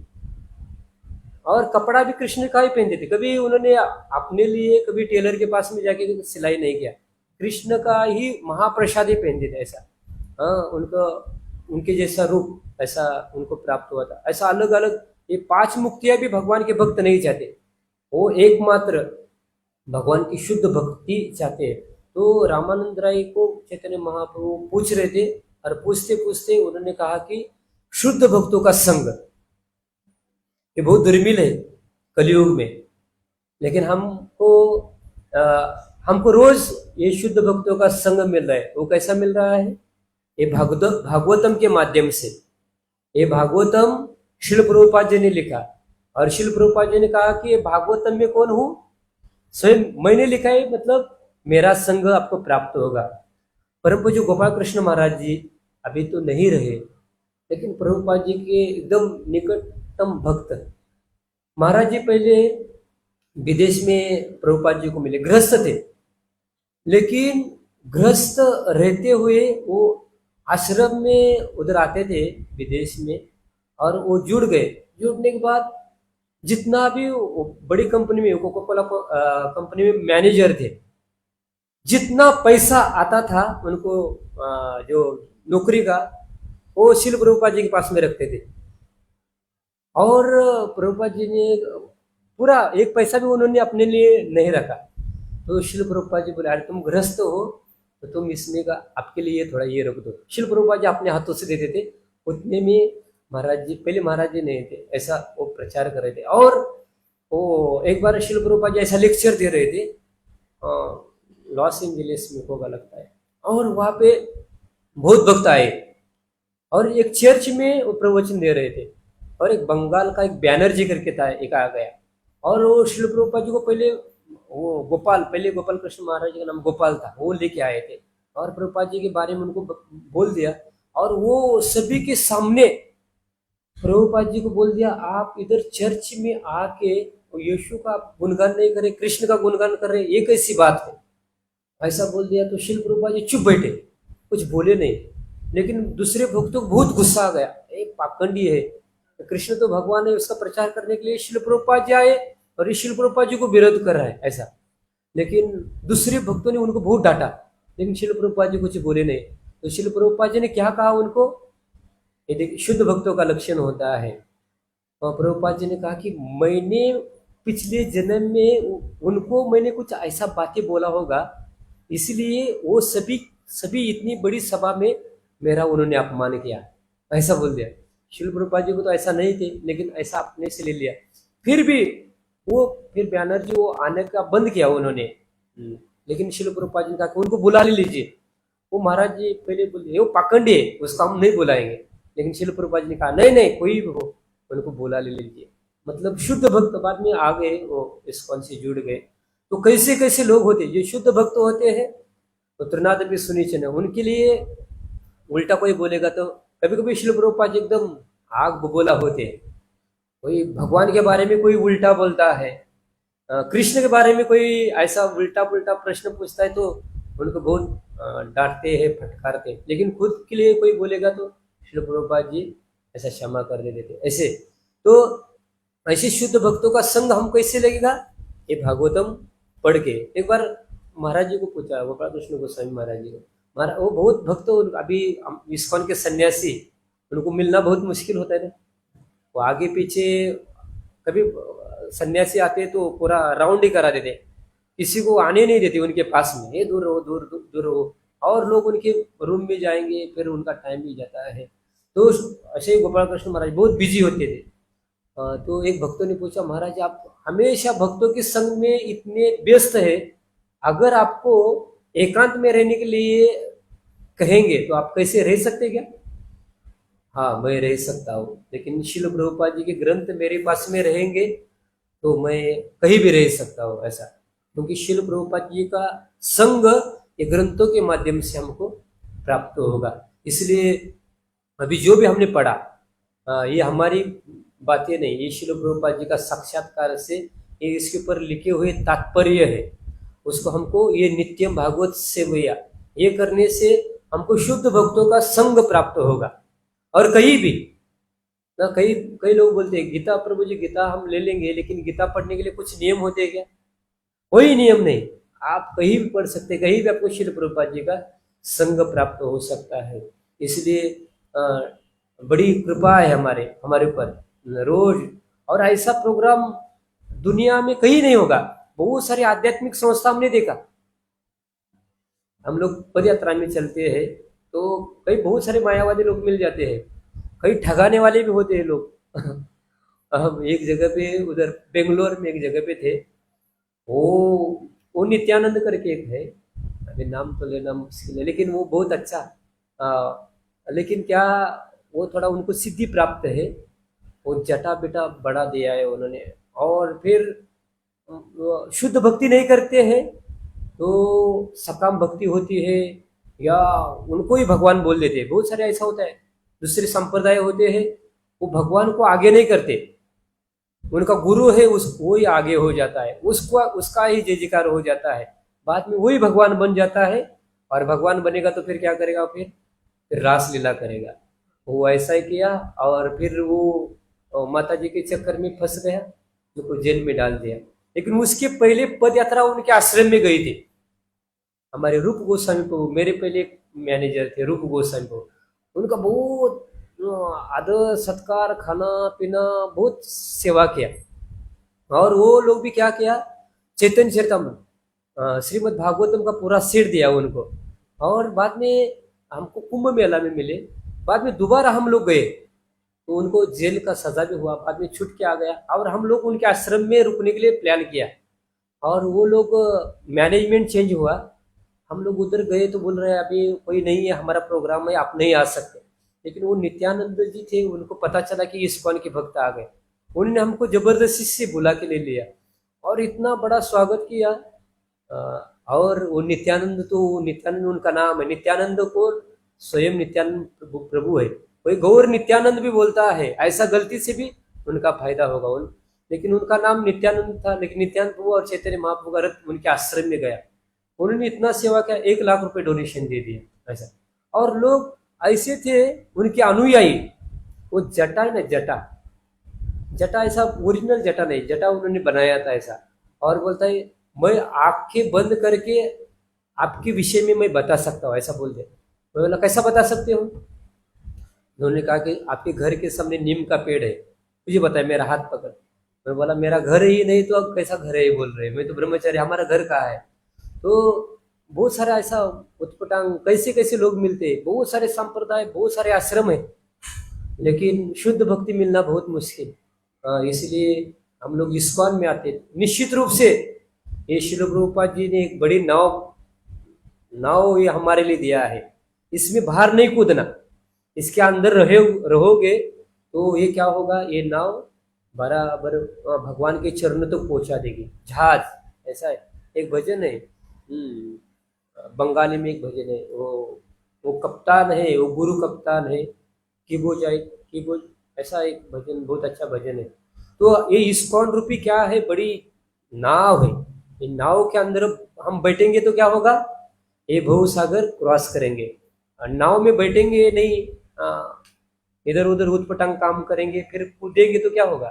और कपड़ा भी कृष्ण का ही पहनते थे। कभी उन्होंने अपने लिए कभी टेलर के पास में जाके सिलाई नहीं किया, कृष्ण का ही महाप्रसाद ही पहनते थे ऐसा। उनको उनके जैसा रूप ऐसा उनको प्राप्त हुआ था। ऐसा अलग अलग ये 5 मुक्तियां भी भगवान के भक्त नहीं चाहते, वो एकमात्र भगवान की शुद्ध भक्ति चाहते हैं। तो रामानंद राय को चैतन्य महाप्रभु पूछ रहे थे और पूछते पूछते उन्होंने कहा कि शुद्ध भक्तों का संग ये बहुत दुर्मिल है कलयुग में, लेकिन हमको रोज ये शुद्ध भक्तों का संग मिल रहा है। वो कैसा मिल रहा है, ये भागवतम के माध्यम से। ये भागवतम शिल प्रभुपाद जी ने लिखा और शिल प्रभुपाद जी ने कहा कि ये भागवतम में कौन हूं, स्वयं मैंने लिखा है, मतलब मेरा संग आपको प्राप्त होगा। परम पूज्य गोपाल कृष्ण महाराज जी अभी तो नहीं रहे, लेकिन प्रभुपाद जी के एकदम निकटतम भक्त महाराज जी पहले विदेश में प्रभुपाद जी को मिले, गृहस्थ थे, लेकिन गृहस्थ रहते हुए वो आश्रम में उधर आते थे विदेश में और वो जुड़ गए। जुड़ने के बाद जितना भी बड़ी कंपनी में कोका कोला कंपनी में मैनेजर थे, जितना पैसा आता था उनको जो नौकरी का, वो शिल प्रभुपाद जी के पास में रखते थे। और प्रभुपाद जी ने पूरा एक पैसा भी उन्होंने अपने लिए नहीं रखा। तो शिल प्रभुपाद जी बोले, अरे तुम गृहस्थ हो तो तुम इसमें का आपके लिए थोड़ा ये रख दो। शिल प्रभुपाद जी अपने हाथों से देते थे, उतने में महाराज जी, पहले महाराज जी नहीं थे, ऐसा वो प्रचार कर रहे थे। और वो एक बार शिल प्रभुपाद जी ऐसा लेक्चर दे रहे थे लॉस एंजलिस में होगा लगता है, और वहां पे बहुत भक्त आए और एक चर्च में वो प्रवचन दे रहे थे और एक बंगाल का एक बैनर्जी करके था, एक आ गया और वो शिल प्रभुपाद जी को पहले पहले गोपाल कृष्ण महाराज जी का नाम गोपाल था, वो लेके आए थे और प्रभुपाद जी के बारे में उनको बोल दिया। और वो सभी के सामने प्रभुपाद जी को बोल दिया, आप इधर चर्च में आके यीशु का गुणगान नहीं करे, कृष्ण का गुणगान कर रहे, ये कैसी बात है, ऐसा बोल दिया। तो शिल प्रभुपाद जी चुप बैठे, कुछ बोले नहीं। लेकिन दूसरे भक्तों को बहुत गुस्सा आ गया, एक पाखंडी है, कृष्ण तो भगवान है, उसका प्रचार करने के लिए शिल प्रभुपाद जी आए और ये शिल प्रभुपाद जी को विरोध कर रहा है ऐसा। लेकिन दूसरे भक्तों ने उनको बहुत डांटा, लेकिन शिल प्रभुपाद जी कुछ बोले नहीं। तो शिल प्रभुपाद जी ने क्या कहा उनको, ये देखिए शुद्ध भक्तों का लक्षण होता है। और प्रभुपाद जी ने कहा कि मैंने पिछले जन्म में उनको मैंने कुछ ऐसा बातें बोला होगा, इसलिए वो सभी इतनी बड़ी सभा में मेरा उन्होंने अपमान किया, ऐसा बोल दिया। शिल प्रभुपाद जी को तो ऐसा नहीं थे, लेकिन ऐसा अपने से ले लिया। फिर बैनर्जी वो आने का बंद किया उन्होंने। लेकिन शिल प्रभुपाद जी ने कहा कि उनको बुला लीजिए। वो महाराज जी पहले बोले वो पाखंडी है, उसका हम नहीं बुलाएंगे। लेकिन शिल प्रभुपाद जी ने कहा नहीं कोई भी हो, उनको बुला लीजिए। मतलब शुद्ध भक्त बाद में आ गए, वो इस्कॉन से जुड़ गए। तो कैसे कैसे लोग होते जो शुद्ध भक्त होते हैं, तो त्रिनाथ भी सुनिश्चित, उनके लिए उल्टा कोई बोलेगा तो कभी कभी शिल प्रभुपाद जी एकदम आग बबूला होते हैं। कोई भगवान के बारे में कोई उल्टा बोलता है, कृष्ण के बारे में कोई ऐसा उल्टा पुल्टा प्रश्न पूछता है तो उनको बहुत डांटते हैं, फटकारते हैं। लेकिन खुद के लिए कोई बोलेगा तो श्रील प्रभुपाद जी ऐसा क्षमा कर देते ऐसे। तो ऐसे शुद्ध भक्तों का संग हमको कैसे लगेगा? ये भागवतम पढ़ के। एक बार महाराज जी को पूछा, गोपाल कृष्ण गोस्वामी महाराज जी को, महाराज वो बहुत भक्त अभी इस्कॉन के सन्यासी, उनको मिलना बहुत मुश्किल होता है ना। वो आगे पीछे कभी सन्यासी आते तो पूरा राउंड ही करा देते, किसी को आने नहीं देते उनके पास में, ये दूर रहो दूर दूर दूर रहो। और लोग उनके रूम में जाएंगे, फिर उनका टाइम भी जाता है। तो ऐसे ही गोपाल कृष्ण महाराज बहुत बिजी होते थे। तो एक भक्तों ने पूछा, महाराज आप हमेशा भक्तों के संग में इतने व्यस्त है, अगर आपको एकांत में रहने के लिए कहेंगे तो आप कैसे रह सकते क्या? हाँ मैं रह सकता हूँ, लेकिन शिल प्रभुपाद जी के ग्रंथ मेरे पास में रहेंगे तो मैं कहीं भी रह सकता हूँ ऐसा। क्योंकि शिल प्रभुपाद जी का संग ये ग्रंथों के माध्यम से हमको प्राप्त होगा। इसलिए अभी जो भी हमने पढ़ा, ये हमारी बातें नहीं, ये शिल प्रभुपाद जी का साक्षात्कार से ये इसके ऊपर लिखे हुए तात्पर्य है। उसको हमको ये नित्यम भागवत सेवया ये करने से हमको शुद्ध भक्तों का संग प्राप्त होगा। और कहीं भी ना, कई कई लोग बोलते हैं गीता, प्रभु जी गीता हम ले लेंगे, लेकिन गीता पढ़ने के लिए कुछ नियम होते हैं क्या? कोई नियम नहीं, आप कहीं भी पढ़ सकते, कहीं भी आपको श्री प्रभुपाद जी का संग प्राप्त हो सकता है। इसलिए बड़ी कृपा है हमारे ऊपर रोज। और ऐसा प्रोग्राम दुनिया में कहीं नहीं होगा। बहुत सारी आध्यात्मिक संस्था हमने देखा, हम लोग पद यात्रा में चलते हैं तो कई बहुत सारे मायावादी लोग मिल जाते हैं, कई ठगाने वाले भी होते हैं लोग। हम एक जगह पे उधर बेंगलोर में एक जगह पे थे, वो नित्यानंद करके एक है, अभी नाम तो लेना मुश्किल है, लेकिन वो बहुत अच्छा लेकिन क्या वो थोड़ा उनको सिद्धि प्राप्त है, वो जटा बेटा बढ़ा दिया है उन्होंने। और फिर शुद्ध भक्ति नहीं करते हैं तो सकाम भक्ति होती है, या उनको ही भगवान बोल देते हैं। बहुत सारे ऐसा होता है, दूसरे संप्रदाय होते हैं वो भगवान को आगे नहीं करते, उनका गुरु है उस वो ही आगे हो जाता है, उसका ही जय जयकार हो जाता है, बाद में वही भगवान बन जाता है। और भगवान बनेगा तो फिर क्या करेगा? फिर रास लीला करेगा। वो ऐसा ही किया और फिर वो माता जी के चक्कर में फंस गया, उनको जेल में डाल दिया। लेकिन उसके पहले पद यात्रा उनके आश्रम में गई थी। हमारे रूप गोस्वामी प्रभु, मेरे पहले एक मैनेजर थे रूप गोस्वामी प्रभु, उनका बहुत आदर सत्कार, खाना पीना, बहुत सेवा किया। और वो लोग भी क्या किया, चैतन्य चरितमृत श्रीमद् भागवतम का पूरा सेट दिया उनको। और बाद में हमको कुंभ मेला में मिले, बाद में दोबारा हम लोग गए तो उनको जेल का सजा भी हुआ, बाद में छूट के आ गया। और हम लोग उनके आश्रम में रुकने के लिए प्लान किया, और वो लोग मैनेजमेंट चेंज हुआ, हम लोग उधर गए तो बोल रहे हैं अभी कोई नहीं है, हमारा प्रोग्राम है, आप नहीं आ सकते। लेकिन वो नित्यानंद जी थे, उनको पता चला कि इस्कॉन के भक्त आ गए, उन्होंने हमको जबरदस्ती से बुला के ले लिया और इतना बड़ा स्वागत किया। और वो नित्यानंद, तो नित्यानंद उनका नाम है, नित्यानंद को स्वयं नित्यानंद प्रभु है। कोई गौर नित्यानंद भी बोलता है, ऐसा गलती से भी उनका फायदा होगा लेकिन उनका नाम नित्यानंद था। लेकिन नित्यानंद प्रभु और चैतन्य महाप्रभु का रथ उनके आश्रम में गया, उन्होंने इतना सेवा किया, 1 लाख रुपए डोनेशन दे दिया ऐसा। और लोग ऐसे थे उनके अनुयायी, वो जटा है ना, जटा ऐसा ओरिजिनल जटा नहीं, जटा उन्होंने बनाया था ऐसा। और बोलता है मैं आंखें बंद करके आपके विषय में मैं बता सकता हूँ, ऐसा बोल दे। मैं बोला कैसा बता सकते हो? उन्होंने कहा कि आपके घर के सामने नीम का पेड़ है, मुझे बताया, मेरा हाथ पकड़। मैं बोला मेरा घर ही नहीं तो अब कैसा घर है बोल रहे, मैं तो ब्रह्मचारी, हमारा घर कहाँ है? तो बहुत सारा ऐसा उत्पटांग कैसे कैसे लोग मिलते हैं, बहुत सारे संप्रदाय, बहुत सारे आश्रम है, लेकिन शुद्ध भक्ति मिलना बहुत मुश्किल। इसलिए हम लोग इस्कॉन में आते। निश्चित रूप से ये श्रील प्रभुपाद जी ने एक बड़ी नाव ये हमारे लिए दिया है, इसमें बाहर नहीं कूदना, इसके अंदर रहोगे तो ये क्या होगा, ये नाव बराबर भगवान के चरणों तक पहुंचा देगी। जहाज ऐसा है, एक भजन है बंगाली में, एक भजन है, वो कप्तान है, वो गुरु कप्तान है, कीबोज ऐसा एक भजन, बहुत अच्छा भजन है। तो ये इस्कॉन रूपी क्या है, बड़ी नाव है। ये नाव के अंदर हम बैठेंगे तो क्या होगा, ये भव सागर क्रॉस करेंगे। और नाव में बैठेंगे नहीं, इधर उधर उठपटांग काम करेंगे, फिर कूदेंगे तो क्या होगा,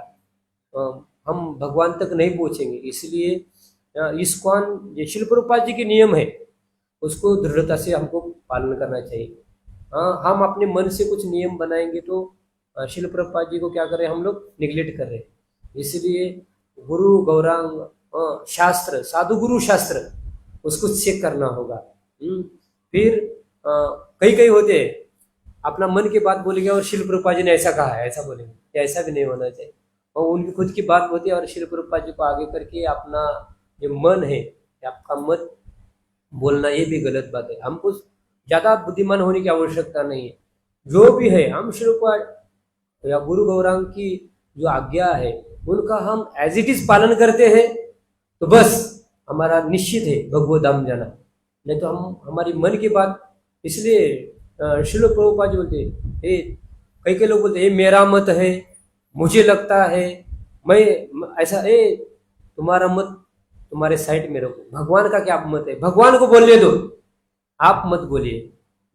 हम भगवान तक नहीं पहुंचेंगे। इसलिए इस्कॉन ये शिल प्रभुपाद जी के नियम है, उसको दृढ़ता से हमको पालन करना चाहिए। हाँ, हम अपने मन से कुछ नियम बनाएंगे तो शिल प्रभुपाद जी को क्या करें, हम लोग निगलेक्ट कर रहे हैं। इसलिए गुरु गौरांग शास्त्र, साधु गुरु शास्त्र, उसको चेक करना होगा। फिर कई कई होते हैं अपना मन की बात बोलेंगे और शिल प्रभुपाद जी ने ऐसा कहा है, ऐसा बोलेंगे, ऐसा भी नहीं होना चाहिए। और उनकी खुद की बात होती है और शिल प्रभुपाद जी को आगे करके अपना जो मन है, आपका मत बोलना, ये भी गलत बात है। हमको ज्यादा बुद्धिमान होने की आवश्यकता नहीं है। जो भी है, हम शिल प्रभुपाद या गुरु गौरांग की जो आज्ञा है उनका हम एज इट इज पालन करते हैं तो बस हमारा निश्चित है भगवत धाम जाना। नहीं तो हम हमारी मन की बात, इसलिए शिल प्रभुपाद जी बोलते हैं, कई कई लोग बोलते हैं मेरा मत है, मुझे लगता है, मैं ऐसा, तुम्हारा मत तुम्हारे साइड में रखो, भगवान का क्या मत है, भगवान को बोलने दो, आप मत बोलिए,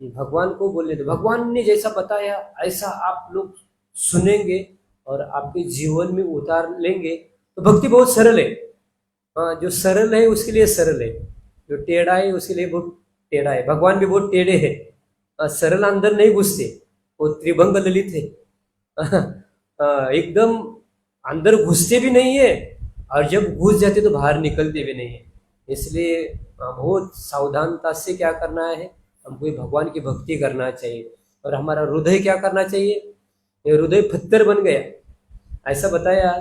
भगवान को बोलने दो। भगवान ने जैसा बताया ऐसा आप लोग सुनेंगे और आपके जीवन में उतार लेंगे तो भक्ति बहुत सरल है। जो सरल है उसके लिए सरल है, जो टेढ़ा है उसके लिए बहुत टेढ़ा है। भगवान भी बहुत टेढ़े है, सरल अंदर नहीं घुसते, वो त्रिभंग ललित है, एकदम अंदर घुसते भी नहीं है और जब घुस जाते तो बाहर निकलते भी नहीं है। इसलिए बहुत सावधानता से क्या करना है, हमको भगवान की भक्ति करना चाहिए। और हमारा हृदय क्या करना चाहिए, ये हृदय पत्थर बन गया, ऐसा बताया।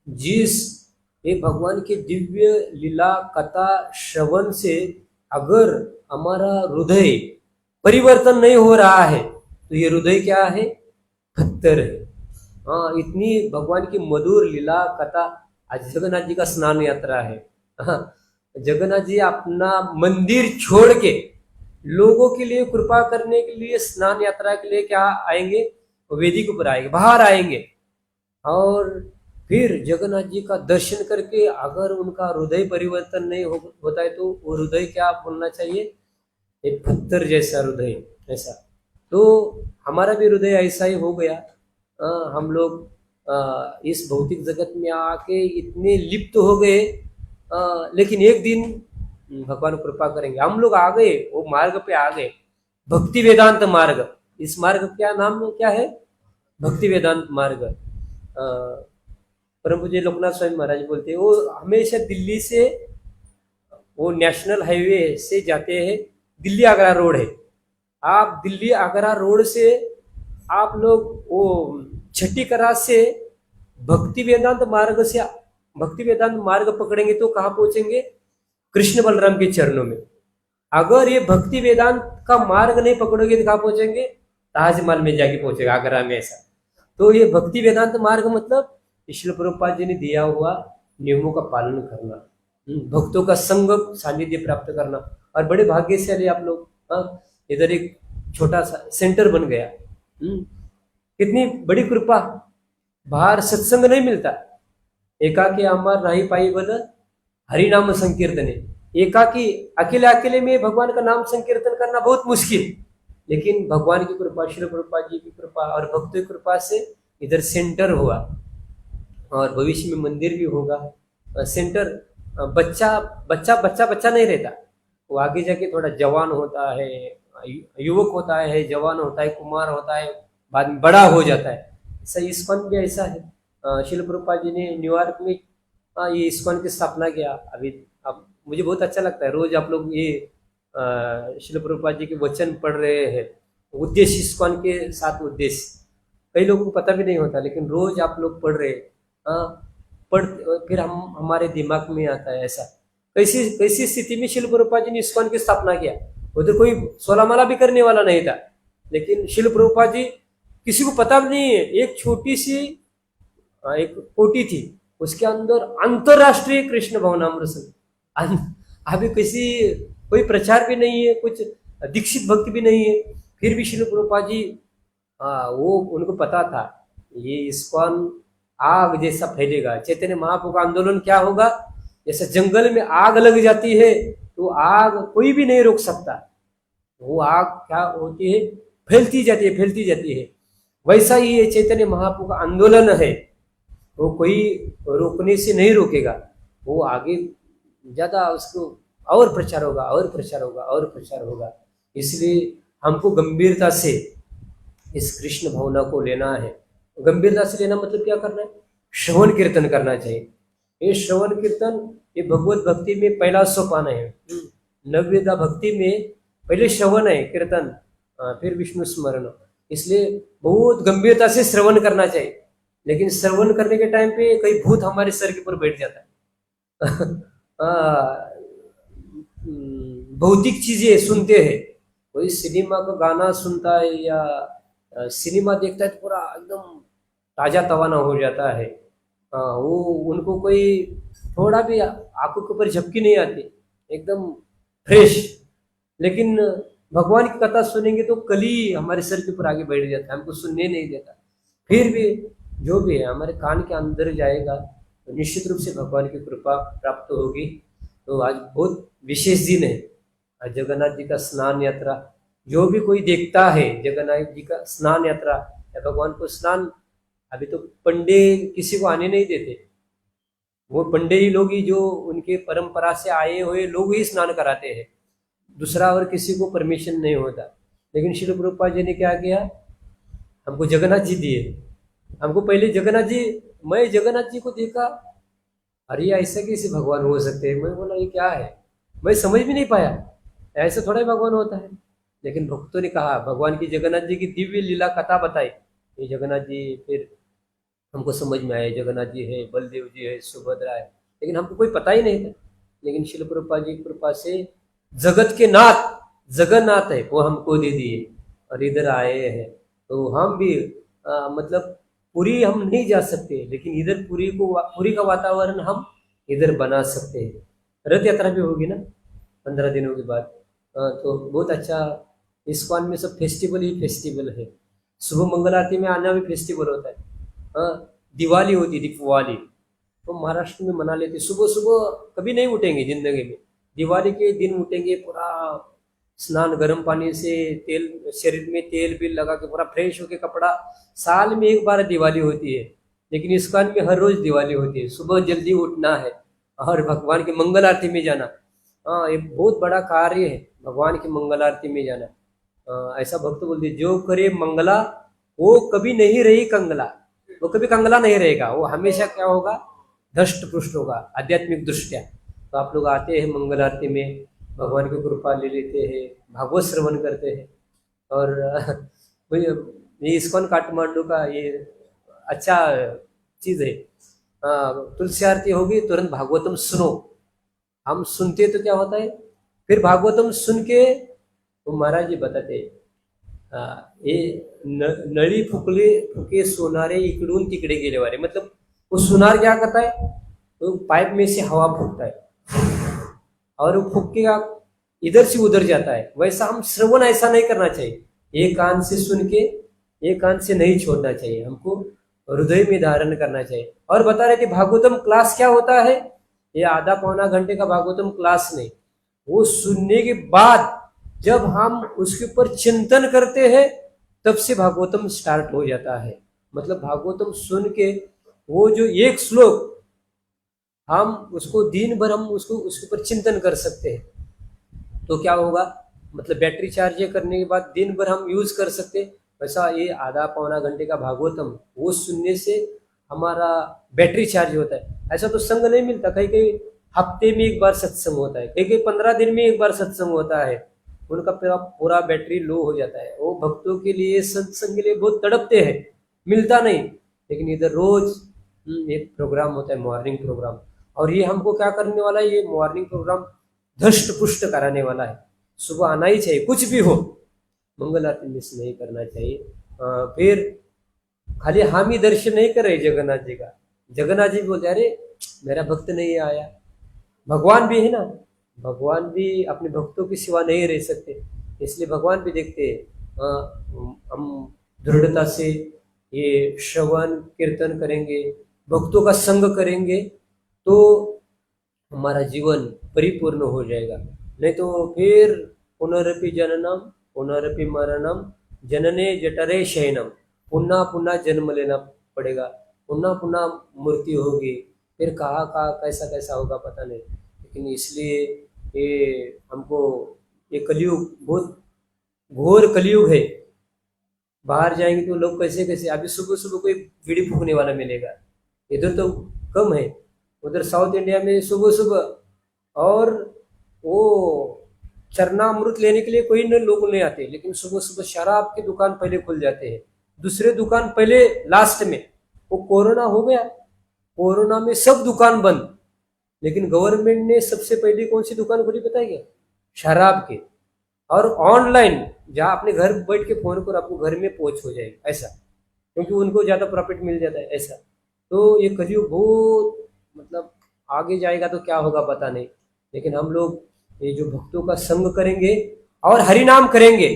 जिस ये भगवान की दिव्य लीला कथा श्रवण से अगर हमारा हृदय परिवर्तन नहीं हो रहा है तो ये हृदय क्या है, पत्थर है। इतनी भगवान की मधुर लीला कथा, आज जगन्नाथ जी का स्नान यात्रा है। जगन्नाथ जी अपना मंदिर छोड़ के लोगों के लिए कृपा करने के लिए स्नान यात्रा के लिए क्या आएंगे, वेदी के ऊपर आएंगे, बाहर आएंगे। और फिर जगन्नाथ जी का दर्शन करके अगर उनका हृदय परिवर्तन नहीं होता है तो वो हृदय क्या बोलना चाहिए, एक पत्थर जैसा हृदय ऐसा। तो हमारा भी हृदय ऐसा ही हो गया। हम लोग इस भौतिक जगत में आके इतने लिप्त हो गए, लेकिन एक दिन भगवान कृपा करेंगे, हम लोग आ गए, वो मार्ग पे आ गए, भक्ति वेदांत मार्ग। इस मार्ग क्या नाम क्या है, भक्ति वेदांत मार्ग। परम पूज्य लोकनाथ स्वामी महाराज बोलते हैं, वो हमेशा दिल्ली से, वो नेशनल हाईवे से जाते हैं, दिल्ली आगरा रोड है। आप दिल्ली आगरा रोड से आप लोग वो छठी करा से भक्ति वेदांत मार्ग से, भक्ति वेदांत मार्ग पकड़ेंगे तो कहाँ पहुंचेंगे, कृष्ण बलराम के चरणों में। अगर ये भक्ति वेदांत का मार्ग नहीं पकड़ोगे तो कहाँ पहुंचेंगे, ताजमहल में जाके पहुंचेगा, आगरा में ऐसा। तो ये भक्ति वेदांत मार्ग मतलब शिल प्रभुपाद जी ने दिया हुआ नियमों का पालन करना, भक्तों का संग सानिध्य प्राप्त करना। और बड़े भाग्यशाली आप लोग, इधर एक छोटा सा सेंटर बन गया, कितनी बड़ी कृपा। बाहर सत्संग नहीं मिलता, एकाकी अमर नहीं पाई बल हरि नाम संकीर्तने, एकाकी अकेले अकेले में भगवान का नाम संकीर्तन करना बहुत मुश्किल। लेकिन भगवान की कृपा, श्री प्रभुपाद जी की कृपा और भक्तों की कृपा से इधर सेंटर हुआ और भविष्य में मंदिर भी होगा। सेंटर बच्चा बच्चा बच्चा बच्चा नहीं रहता, वो आगे जाके थोड़ा जवान होता है, युवक होता है, जवान होता है, कुमार होता है, बाद में बड़ा हो जाता है। ऐसा इस्कॉन भी ऐसा है। शिल प्रभुपाद जी ने न्यूयॉर्क में ये इस्कॉन की स्थापना किया। अभी अब मुझे बहुत अच्छा लगता है, रोज आप लोग ये शिल प्रभुपाद जी के वचन पढ़ रहे हैं। उद्देश्य इस्कॉन के 7 उद्देश्य कई लोगों को पता भी नहीं होता, लेकिन रोज आप लोग पढ़ रहे पढ़ फिर हम हमारे दिमाग में आता है ऐसा। कैसी कैसी स्थिति में शिल प्रभुपाद जी ने इस्कॉन की स्थापना किया, उधर कोई 16 माला भी करने वाला नहीं था, लेकिन शिल प्रभुपाद जी किसी को पता भी नहीं है, एक छोटी सी एक कोठी थी, उसके अंदर अंतरराष्ट्रीय कृष्ण भवनामृत। अभी किसी कोई प्रचार भी नहीं है, कुछ दीक्षित भक्त भी नहीं है, फिर भी शिल प्रभुपाद जी वो उनको पता था ये इस्कॉन आग जैसा फैलेगा। चैतन्य महाप्रभु का आंदोलन क्या होगा, जैसे जंगल में आग लग जाती है तो आग कोई भी नहीं रोक सकता, वो आग क्या होती है, फैलती जाती है, फैलती जाती है। वैसा ही ये चैतन्य महाप्रभु का आंदोलन है, वो कोई रोकने से नहीं रोकेगा, वो आगे ज्यादा उसको और प्रचार होगा, और प्रचार होगा, और प्रचार होगा। इसलिए हमको गंभीरता से इस कृष्ण भावना को लेना है। गंभीरता से लेना मतलब क्या करना है, श्रवण कीर्तन करना चाहिए। ये श्रवण कीर्तन ये भगवत भक्ति में पहला सोपान है। नवविधा भक्ति में पहले श्रवण है, कीर्तन, फिर विष्णु स्मरण। इसलिए बहुत गंभीरता से श्रवण करना चाहिए। लेकिन श्रवण करने के टाइम पे कई भूत हमारे सर के ऊपर बैठ जाता है। भौतिक चीजें सुनते हैं, कोई सिनेमा का गाना सुनता है या सिनेमा देखता है तो पूरा एकदम ताजा तवाना हो जाता है। वो उनको कोई थोड़ा भी आंखों के ऊपर झपकी नहीं आती, एकदम फ्रेश। लेकिन भगवान की कथा सुनेंगे तो कली हमारे सर के ऊपर आगे बैठ जाता है, हमको सुनने नहीं देता। फिर भी जो भी है हमारे कान के अंदर जाएगा तो निश्चित रूप से भगवान की कृपा प्राप्त होगी। तो आज बहुत विशेष दिन है, आज जगन्नाथ जी का स्नान यात्रा। जो भी कोई देखता है जगन्नाथ जी का स्नान यात्रा या भगवान को स्नान, अभी तो पंडे किसी को आने नहीं देते, वो पंडे ही लोग ही जो उनके परंपरा से आए हुए लोग ही स्नान कराते हैं, दूसरा और किसी को परमिशन नहीं होता। लेकिन श्रील प्रभुपाद जी ने क्या किया, हमको जगन्नाथ जी दिए। हमको पहले जगन्नाथ जी, मैं जगन्नाथ जी को देखा, अरे ऐसा कैसे भगवान हो सकते हैं, मैं बोला ये क्या है, मैं समझ भी नहीं पाया, ऐसा थोड़ा ही भगवान होता है। लेकिन भक्तों ने कहा, भगवान की जगन्नाथ जी की दिव्य लीला कथा बताई, ये जगन्नाथ जी, फिर हमको समझ में आया जगन्नाथ जी है, बलदेव जी है, सुभद्रा है, लेकिन हमको कोई पता ही नहीं था। लेकिन श्रील प्रभुपाद जी की कृपा से जगत के नाथ जगन्नाथ है वो हमको दे दिए और इधर आए हैं। तो हम भी मतलब पूरी हम नहीं जा सकते, लेकिन इधर पूरी का वातावरण हम इधर बना सकते हैं। रथ यात्रा भी होगी ना 15 दिनों के बाद, तो बहुत अच्छा। इस्कॉन में सब फेस्टिवल ही फेस्टिवल है। सुबह मंगल आरती में आना भी फेस्टिवल होता है। दिवाली होती है, दीपावली तो महाराष्ट्र में मना लेते। सुबह सुबह कभी नहीं उठेंगे जिंदगी में, दिवाली के दिन उठेंगे, पूरा स्नान गर्म पानी से, तेल शरीर में तेल भी लगा के पूरा फ्रेश होके कपड़ा। साल में एक बार दिवाली होती है, लेकिन इस्कॉन में हर रोज दिवाली होती है। सुबह जल्दी उठना है और भगवान की मंगल आरती में जाना। ये बहुत बड़ा कार्य है, भगवान की मंगल आरती में जाना। ऐसा भक्त बोलते, जो करे मंगला वो कभी नहीं रही कंगला, वो कभी कंगला नहीं रहेगा, वो हमेशा क्या होगा, धष्ट पुष्ट होगा आध्यात्मिक दृष्टिया। तो आप लोग आते हैं मंगल आरती में, भगवान की कृपा ले लेते हैं, भागवत श्रवण करते हैं। और ये इस्कॉन काठमांडू का ये अच्छा चीज है। तुलसी आरती होगी तुरंत भागवतम सुनो। हम सुनते तो क्या होता है, फिर भागवतम सुन के तो महाराज जी बताते, ये नळी फुके सोनारे इकडून तिकडे गेले वारे। मतलब वो सोनार क्या करता है, तो पाइप में से हवा फूकता है और वो फूक के इधर से उधर जाता है। वैसा हम श्रवण ऐसा नहीं करना चाहिए, एक कान से सुन के एक कान से नहीं छोड़ना चाहिए, हमको हृदय में धारण करना चाहिए। और बता रहे थे भागवतम क्लास क्या होता है, ये आधा पौना घंटे का भागवतम क्लास नहीं, वो सुनने के बाद जब हम उसके ऊपर चिंतन करते हैं तब से भागवतम स्टार्ट हो जाता है। मतलब भागवतम सुन के वो जो एक श्लोक हम उसको दिन भर हम उसके ऊपर चिंतन कर सकते हैं। तो क्या होगा, मतलब बैटरी चार्ज करने के बाद दिन भर हम यूज कर सकते हैं। वैसा ये आधा पौना घंटे का भागवतम वो सुनने से हमारा बैटरी चार्ज होता है। ऐसा तो संग नहीं मिलता, कहीं कहीं हफ्ते में एक बार सत्संग होता है, कहीं कहीं 15 दिन में एक बार सत्संग होता है, उनका पूरा बैटरी लो हो जाता है। वो भक्तों के लिए सत्संग के लिए बहुत तड़पते हैं, मिलता नहीं। लेकिन इधर रोज एक प्रोग्राम होता है, मॉर्निंग प्रोग्राम, और ये हमको क्या करने वाला है, ये मॉर्निंग प्रोग्राम धष्ट पुष्ट कराने वाला है। सुबह आना ही चाहिए, कुछ भी हो, मंगल आरती मिस नहीं करना चाहिए। फिर खाली हम ही दर्शन नहीं कर रहे जगन्नाथ जी का, जगन्नाथ जी बोलते अरे मेरा भक्त नहीं आया। भगवान भी है ना, भगवान भी अपने भक्तों की सिवा नहीं रह सकते, इसलिए भगवान भी देखते हैं। हम दृढ़ता से ये श्रवण कीर्तन करेंगे, भक्तों का संग करेंगे तो हमारा जीवन परिपूर्ण हो जाएगा। नहीं तो फिर पुनरपि जननम पुनरपि मरणम जनने जठरे शयनम, पुनः पुनः जन्म लेना पड़ेगा, पुनः पुनः मृत्यु होगी, फिर कहाँ कहाँ कैसा कैसा होगा पता नहीं। लेकिन इसलिए ये हमको, ये कलयुग बहुत घोर कलयुग है। बाहर जाएंगे तो लोग कैसे कैसे, अभी सुबह सुबह कोई बीड़ी फूकने वाला मिलेगा, इधर तो कम है, उधर साउथ इंडिया में सुबह सुबह। और वो चरणामृत लेने के लिए कोई न लोग नहीं आते, लेकिन सुबह सुबह शराब की दुकान पहले खुल जाते हैं, दूसरे दुकान पहले लास्ट में। वो कोरोना हो गया, कोरोना में सब दुकान बंद, लेकिन गवर्नमेंट ने सबसे पहले कौन सी दुकान खोली पता है क्या? शराब के। और ऑनलाइन, जहाँ अपने घर बैठ के फोन पर आपको घर में पहुंच हो जाएगी ऐसा, क्योंकि उनको ज्यादा प्रॉफिट मिल जाता है ऐसा। तो ये कलयुग बहुत मतलब आगे जाएगा तो क्या होगा पता नहीं। लेकिन हम लोग ये जो भक्तों का संग करेंगे और हरि नाम करेंगे,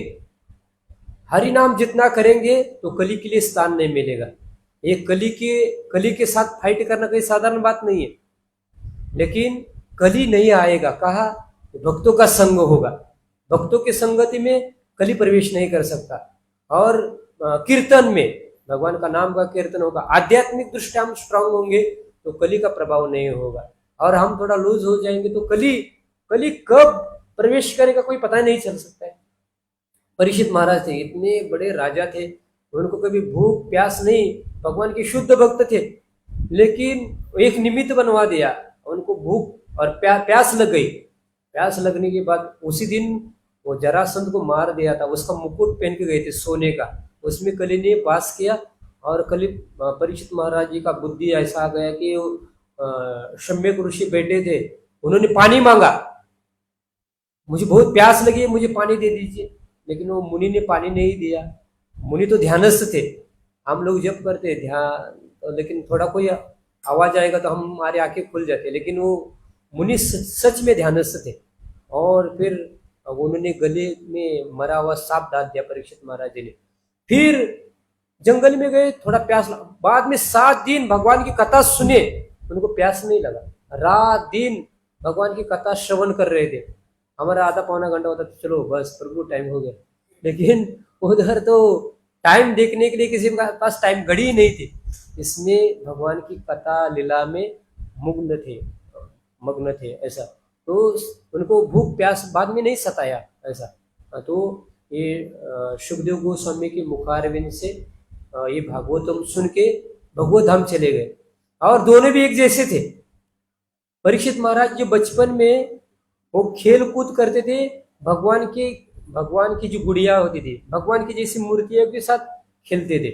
हरि नाम जितना करेंगे तो कली के लिए स्थान नहीं मिलेगा। ये कली के साथ फाइट करना कोई साधारण बात नहीं है, लेकिन कली नहीं आएगा। कहा? भक्तों का संग होगा, भक्तों की संगति में कली प्रवेश नहीं कर सकता। और कीर्तन में भगवान का नाम का कीर्तन होगा, आध्यात्मिक दृष्टि हम स्ट्रांग होंगे तो कली का प्रभाव नहीं होगा। और हम थोड़ा लूज हो जाएंगे तो कली कली कब प्रवेश करेगा कोई पता नहीं चल सकता है। परीक्षित महाराज थे, इतने बड़े राजा थे, उनको कभी भूख प्यास नहीं, भगवान के शुद्ध भक्त थे, लेकिन एक निमित्त बनवा दिया, उनको भूख और प्यास लग गई। प्यास लगने के बाद उसी दिन वो जरासंध को मार दिया था, उसका मुकुट पहन के गए थे सोने का, उसमें कली ने वास किया। और कली परीक्षित महाराज जी का बुद्धि ऐसा आ गया कि शम्यक ऋषि बैठे थे, उन्होंने पानी मांगा, मुझे बहुत प्यास लगी है, मुझे पानी दे दीजिए। लेकिन वो मुनि ने पानी नहीं दिया। मुनि तो ध्यानस्थ थे, हम लोग जब करते ध्यान तो, लेकिन थोड़ा कोई आवाज आएगा तो हमारी आंखें खुल जाती है, लेकिन वो मुनि सच में ध्यानस्थ थे। और फिर उन्होंने गले में मरा हुआ सांप डाल दिया परीक्षित महाराज जी ने। फिर जंगल में गए, थोड़ा प्यास लगा, बाद में 7 दिन भगवान की कथा सुने, उनको प्यास नहीं लगा, रात दिन भगवान की कथा श्रवण कर रहे थे। हमारा आधा पौना घंटा होता तो चलो बस प्रभु टाइम हो गया, लेकिन उधर तो टाइम देखने के लिए किसी के पास टाइम घड़ी नहीं थी। इसमें भगवान की कथा लीला में मग्न थे ऐसा। तो उनको भूख प्यास बाद में नहीं सताया ऐसा। तो ये सुखदेव गोस्वामी के मुखारविंद से ये भागवतम सुन के भगवत धाम चले गए। और दोनों भी एक जैसे थे। परीक्षित महाराज जो बचपन में वो खेल कूद करते थे, भगवान की जो गुड़िया होती थी, भगवान की जैसी मूर्तियों के साथ खेलते थे।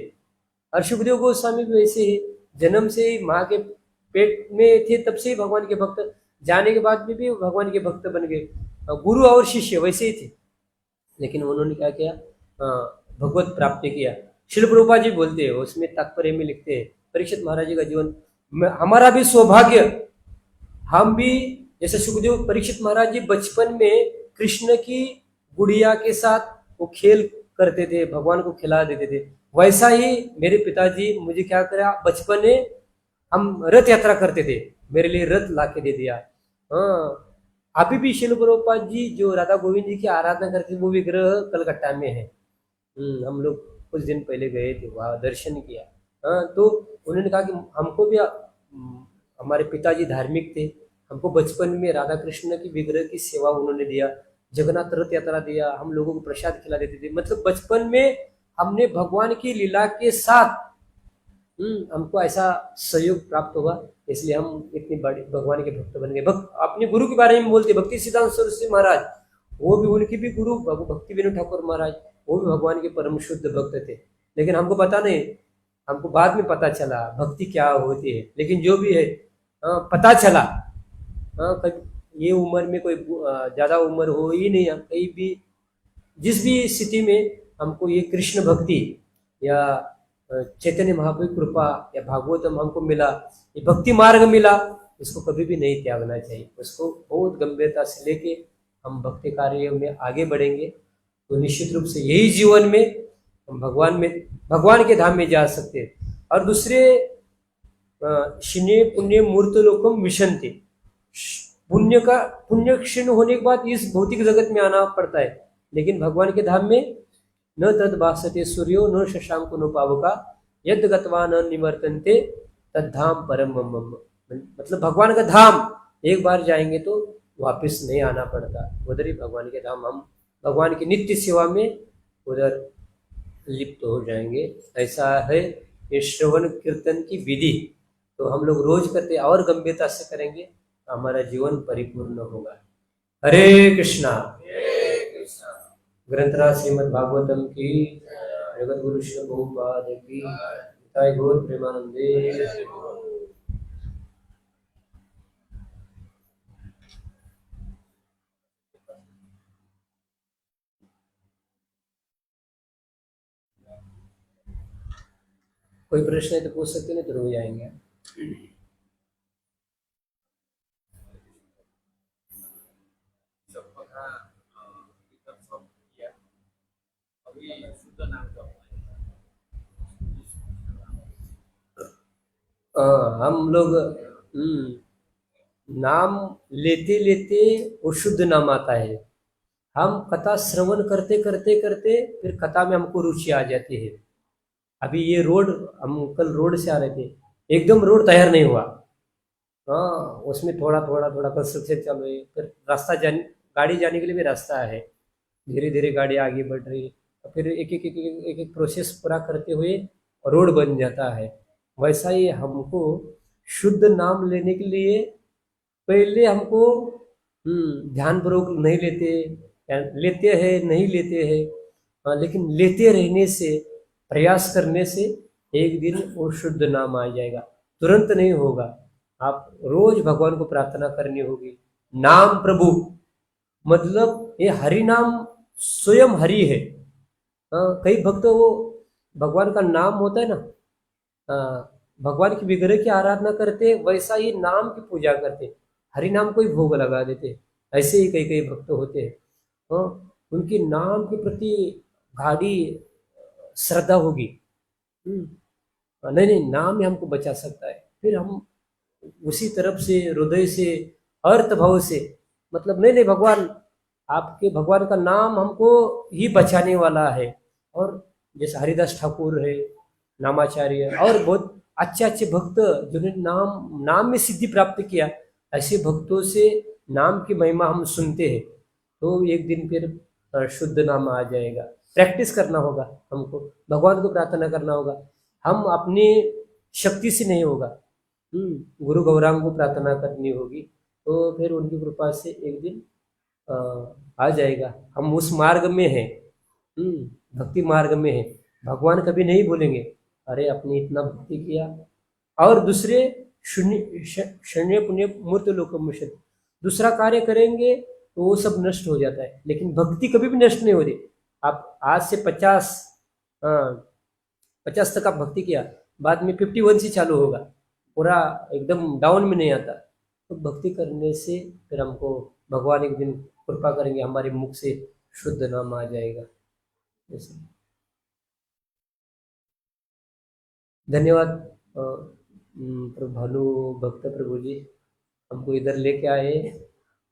और सुखदेव गोस्वामी भी वैसे ही जन्म से ही माँ के पेट में थे, तब से ही भगवान के भक्त, जाने के बाद भी भगवान के भक्त बन गए। गुरु और शिष्य वैसे ही थे, लेकिन उन्होंने क्या किया? भगवत प्राप्ति किया। श्रील प्रभुपाद जी बोलते हैं, उसमें तात्पर्य में लिखते हैं, परीक्षित महाराज जी का जीवन, हमारा भी सौभाग्य, हम भी जैसे सुखदेव परीक्षित महाराज जी बचपन में कृष्ण की गुड़िया के साथ वो खेल करते थे, भगवान को खिला देते थे, वैसा ही मेरे पिताजी मुझे क्या करा, बचपन में हम रथ यात्रा करते थे, मेरे लिए रथ ला के दे दिया। हाँ, अभी भी श्रील प्रभुपाद जी जो राधा गोविंद जी की आराधना करते वो विग्रह कलकत्ता में है। हम लोग कुछ दिन पहले गए थे, वहाँ दर्शन किया। हाँ, तो उन्होंने कहा कि हमको भी हमारे पिताजी धार्मिक थे, हमको बचपन में राधा कृष्ण की विग्रह की सेवा उन्होंने दिया, जगन्नाथ रथ यात्रा दिया, हम लोगों को प्रसाद खिला देते थे। मतलब बचपन में हमने भगवान की लीला के साथ हमको ऐसा सहयोग प्राप्त होगा, इसलिए हम इतनी बड़ी भगवान के भक्त बन गए। अपने गुरु के बारे में बोलते, भक्ति सिद्धांत सरस्वती महाराज, वो भी उनके भी गुरु भक्ति विनोद ठाकुर महाराज, वो भी भगवान के परम शुद्ध भक्त थे। लेकिन हमको पता नहीं, हमको बाद में पता चला भक्ति क्या होती है। लेकिन जो भी है पता चला, ये उम्र में कोई ज्यादा उम्र हो ही नहीं, हम कहीं भी जिस भी स्थिति में हमको ये कृष्ण भक्ति या चैतन्य महाप्रभु कृपा या भागवतम हमको मिला, ये भक्ति मार्ग मिला, इसको कभी भी नहीं त्यागना चाहिए। उसको बहुत गंभीरता से लेके हम भक्ति कार्य में आगे बढ़ेंगे तो निश्चित रूप से यही जीवन में हम भगवान के धाम में जा सकते हैं। और दूसरे क्षीणे पुण्य मूर्त लोकम विशंति। पुण्य क्षीण होने के बाद इस भौतिक जगत में आना पड़ता है, लेकिन भगवान के धाम में न तद भासते सूर्यो न शशांको न पावका यद गत्वा न निवर्तन्ते तद्धाम परम मम। मतलब भगवान का धाम एक बार जाएंगे तो वापस नहीं आना पड़ता, उधर ही भगवान के धाम, हम भगवान की नित्य सेवा में उधर लिप्त हो जाएंगे। ऐसा है ये श्रवण कीर्तन की विधि, तो हम लोग रोज करते और गंभीरता से करेंगे तो हमारा जीवन परिपूर्ण होगा। हरे कृष्णा। ग्रंथराज श्रीमद् भागवतम की, जगत गुरु श्री प्रभुपाद की, निताय गौर प्रेमानंदे। कोई प्रश्न है तो पूछ सकते, नहीं तो रुक जाएंगे। हम लोग नाम लेते लेते वो शुद्ध नाम आता है। हम कथा श्रवण करते करते करते फिर कथा में हमको रुचि आ जाती है। अभी ये रोड, हम कल रोड से आ रहे थे, एकदम रोड तैयार नहीं हुआ, हाँ उसमें थोड़ा थोड़ा थोड़ा कंस्ट्रक्शन चालू है, फिर रास्ता जाने, गाड़ी जाने के लिए भी रास्ता है, धीरे धीरे गाड़ी आगे बढ़ रही है, फिर एक एक एक एक, एक, एक प्रोसेस पूरा करते हुए रोड बन जाता है। वैसा ही हमको शुद्ध नाम लेने के लिए पहले हमको ध्यानपूर्वक नहीं लेते हैं, नहीं लेते हैं, लेकिन लेते रहने से, प्रयास करने से एक दिन वो शुद्ध नाम आ जाएगा। तुरंत नहीं होगा, आप रोज भगवान को प्रार्थना करनी होगी। नाम प्रभु मतलब ये हरि नाम स्वयं हरि है। कई भक्त वो भगवान का नाम होता है ना, भगवान की विग्रह की आराधना करते, वैसा ही नाम की पूजा करते, हरि नाम को ही भोग लगा देते। ऐसे ही कई कई भक्त होते हैं, उनकी नाम के प्रति गाढ़ी श्रद्धा होगी। नहीं नहीं, नाम ही हमको बचा सकता है। फिर हम उसी तरफ से, हृदय से, अर्थ भाव से, मतलब नहीं नहीं भगवान, आपके भगवान का नाम हमको ही बचाने वाला है। और जैसे हरिदास ठाकुर है, नामाचार्य, और बहुत अच्छे अच्छे भक्त जिन्होंने नाम में सिद्धि प्राप्त किया, ऐसे भक्तों से नाम की महिमा हम सुनते हैं, तो एक दिन फिर शुद्ध नाम आ जाएगा। प्रैक्टिस करना होगा हमको, भगवान को प्रार्थना करना होगा, हम अपनी शक्ति से नहीं होगा, गुरु गौरांग को प्रार्थना करनी होगी, तो फिर उनकी कृपा से एक दिन आ जाएगा। हम उस मार्ग में हैं, भक्ति मार्ग में हैं। भगवान कभी नहीं बोलेंगे अरे अपने इतना भक्ति किया, और दूसरे शून्य पुण्य मूर्त लोकम विशंति, दूसरा कार्य करेंगे तो वो सब नष्ट हो जाता है, लेकिन भक्ति कभी भी नष्ट नहीं होती। आप आज से 50 तक आप भक्ति किया, बाद में 51 से चालू होगा, पूरा एकदम डाउन में नहीं आता। तो भक्ति करने से फिर हमको भगवान एक दिन कृपा करेंगे, हमारे मुख से शुद्ध नाम आ जाएगा। जैसे धन्यवाद भानु भक्त प्रभु जी, हमको इधर लेके आए,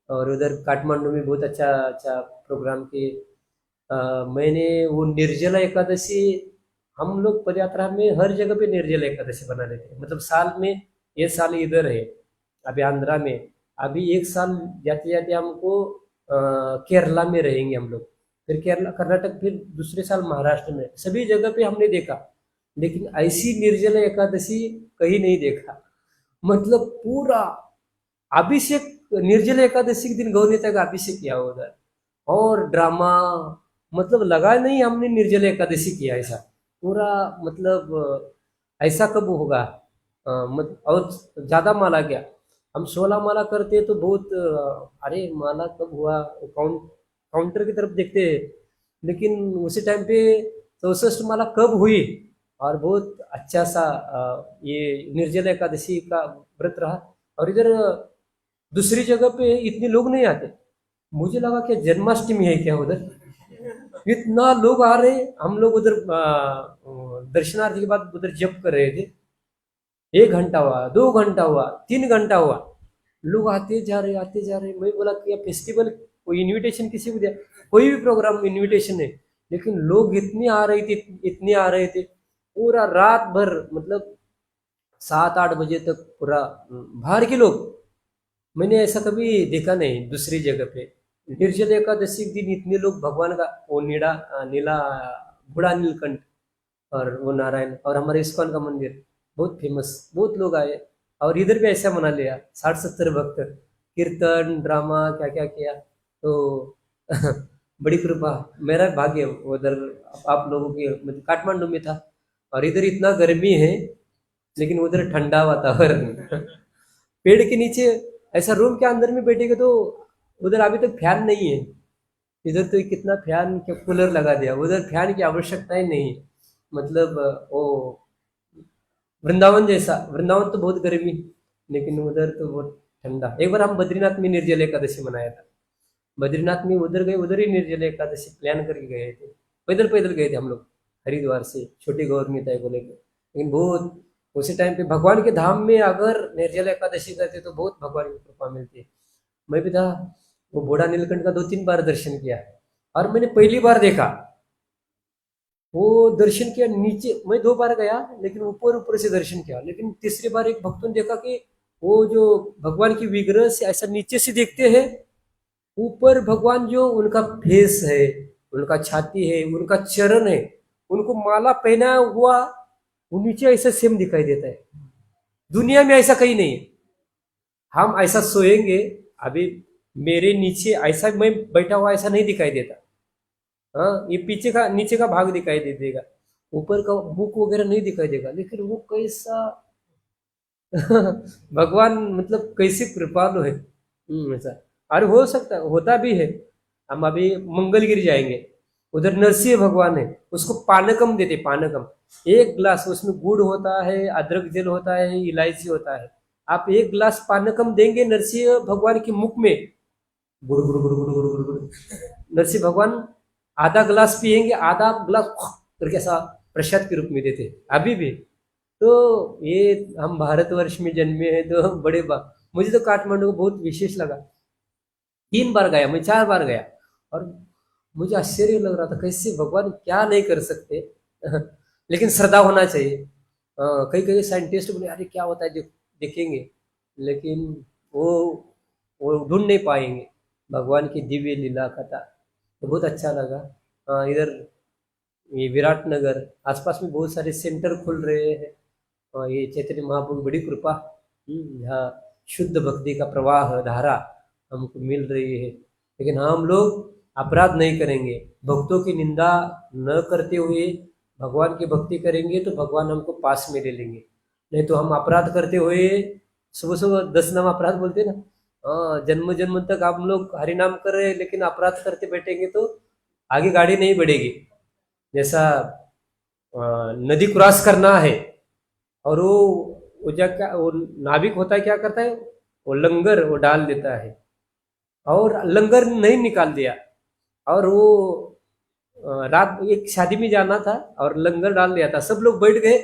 और उधर काठमांडू में बहुत अच्छा अच्छा प्रोग्राम किए। मैंने वो निर्जला एकादशी, हम लोग पदयात्रा में हर जगह पे निर्जला एकादशी बना लेते हैं, मतलब साल में, ये साल इधर है, अभी आंध्रा में, अभी एक साल जाते जाते हमको केरला में रहेंगे हम लोग, फिर केरला, कर्नाटक, फिर दूसरे साल महाराष्ट्र में, सभी जगह पे हमने देखा, लेकिन ऐसी निर्जला एकादशी कहीं नहीं देखा। मतलब पूरा अभिषेक, निर्जला एकादशी के दिन गौ नेता का अभिषेक किया उधर, और ड्रामा, मतलब लगा नहीं हमने निर्जला एकादशी किया ऐसा पूरा। मतलब ऐसा कब होगा, और ज्यादा माला क्या, हम 16 माला करते तो बहुत, अरे माला कब हुआ, काउंटर की तरफ देखते, लेकिन उसी टाइम पे 64 माला कब हुई, और बहुत अच्छा सा ये निर्जला एकादशी का व्रत रहा। और इधर दूसरी जगह पे इतने लोग नहीं आते, मुझे लगा कि जन्माष्टमी है क्या उधर, इतना लोग आ रहे। हम लोग उधर दर्शनार्थी के बाद उधर जप कर रहे थे, 1 घंटा हुआ, 2 घंटा हुआ, 3 घंटा हुआ, लोग आते जा रहे, आते जा रहे। मैं बोला कि फेस्टिवल कोई इनविटेशन किसी को दिया, कोई भी प्रोग्राम इनविटेशन है, लेकिन लोग इतने आ रहे थे, इतने आ रहे थे, पूरा रात भर, मतलब 7-8 बजे तक पूरा बाहर के लोग। मैंने ऐसा कभी देखा नहीं दूसरी जगह पे। निर्जल एकादशी के दिन इतने लोग भगवान का वो नीला बूढ़ा नीलकंठ और वो नारायण और हमारे इस्कॉन का मंदिर बहुत फेमस, बहुत लोग आए। और इधर भी ऐसा मना लिया, 60-70 भक्त, कीर्तन ड्रामा क्या क्या किया। तो बड़ी कृपा, मेरा भाग्य उधर आप लोगों की, मतलब काठमांडू में था और इधर इतना गर्मी है, लेकिन उधर ठंडा वातावरण। पेड़ के नीचे, ऐसा रूम के अंदर में बैठेगा तो उधर अभी तक फैन नहीं है। इधर तो कितना फैन क्या कूलर लगा दिया, उधर फैन की आवश्यकता ही नहीं है। मतलब वो वृंदावन जैसा, वृंदावन तो बहुत गर्मी, लेकिन उधर तो बहुत ठंडा। एक बार हम बद्रीनाथ में निर्जल एकादशी मनाया था, बद्रीनाथ में उधर गए, उधर ही निर्जल एकादशी प्लान करके गए थे। पैदल पैदल गए थे हम लोग, हरिद्वार से छोटी गौरनीता को लेकर। लेकिन बहुत उसी टाइम पे भगवान के धाम में अगर निर्जल एकादशी करते तो बहुत भगवान की कृपा मिलती है। मैं भी था, वो बूढ़ा नीलकंठ का 2-3 बार दर्शन किया, और मैंने पहली बार देखा वो दर्शन किया नीचे। मैं 2 बार गया, लेकिन ऊपर ऊपर से दर्शन किया। लेकिन तीसरी बार एक भक्तों ने देखा कि वो जो भगवान की विग्रह से ऐसा नीचे से देखते हैं, ऊपर भगवान जो उनका फेस है, उनका छाती है, उनका चरण है, उनको माला पहना हुआ, वो नीचे ऐसा सेम दिखाई देता है। दुनिया में ऐसा कहीं नहीं है। हम ऐसा सोएंगे, अभी मेरे नीचे ऐसा मैं बैठा हुआ ऐसा नहीं दिखाई देता। हाँ, ये पीछे का नीचे का भाग दिखाई दे देगा, ऊपर का मुख वगैरह नहीं दिखाई देगा। लेकिन वो कैसा भगवान, मतलब कैसे कृपालु है। ऐसा, अरे हो सकता है, होता भी है। हम अभी मंगलगिरी जाएंगे, उधर नरसिंह भगवान है, उसको पानकम देते, पानकम। 1 गिलास, उसमें गुड़ होता है, अदरक जल होता है, इलायची होता है। आप 1 गिलास पानकम देंगे नरसिंह भगवान के मुख में, गुड़ गुड़ गुड़ गुड़ गुड़ गुड़ गुड़, नरसिंह भगवान आधा गिलास पियेंगे, आधा गिलास करके ऐसा प्रसाद के रूप में देते अभी भी। तो ये हम भारतवर्ष में जन्मे हैं तो हम बड़े मुझे तो काठमांडू को बहुत विशेष लगा। 3 बार गया मैं, 4 बार गया, और मुझे आश्चर्य लग रहा था कैसे भगवान क्या नहीं कर सकते। लेकिन श्रद्धा होना चाहिए। कई कई साइंटिस्ट बोले अरे क्या होता है, देखेंगे, लेकिन वो वो ढूंढ नहीं पाएंगे भगवान की दिव्य लीला कथा। तो बहुत अच्छा लगा। इधर ये विराटनगर आसपास में बहुत सारे सेंटर खुल रहे हैं, और ये चैतन्य महाप्रभु बड़ी कृपा, यहाँ शुद्ध भक्ति का प्रवाह धारा हमको मिल रही है। लेकिन हम लोग अपराध नहीं करेंगे, भक्तों की निंदा न करते हुए भगवान की भक्ति करेंगे तो भगवान हमको पास में ले लेंगे। नहीं तो हम अपराध करते हुए, सुबह सुबह 10 नाम अपराध बोलते ना, जन्म जन्म तक हम लोग हरि नाम कर रहे हैं, लेकिन अपराध करते बैठेंगे तो आगे गाड़ी नहीं बढ़ेगी। जैसा नदी क्रॉस करना है, और वो क्या, वो नाविक होता है क्या करता है, वो लंगर वो डाल देता है, और लंगर नहीं निकाल दिया, और वो रात एक शादी में जाना था और लंगर डाल दिया था, सब लोग बैठ गए,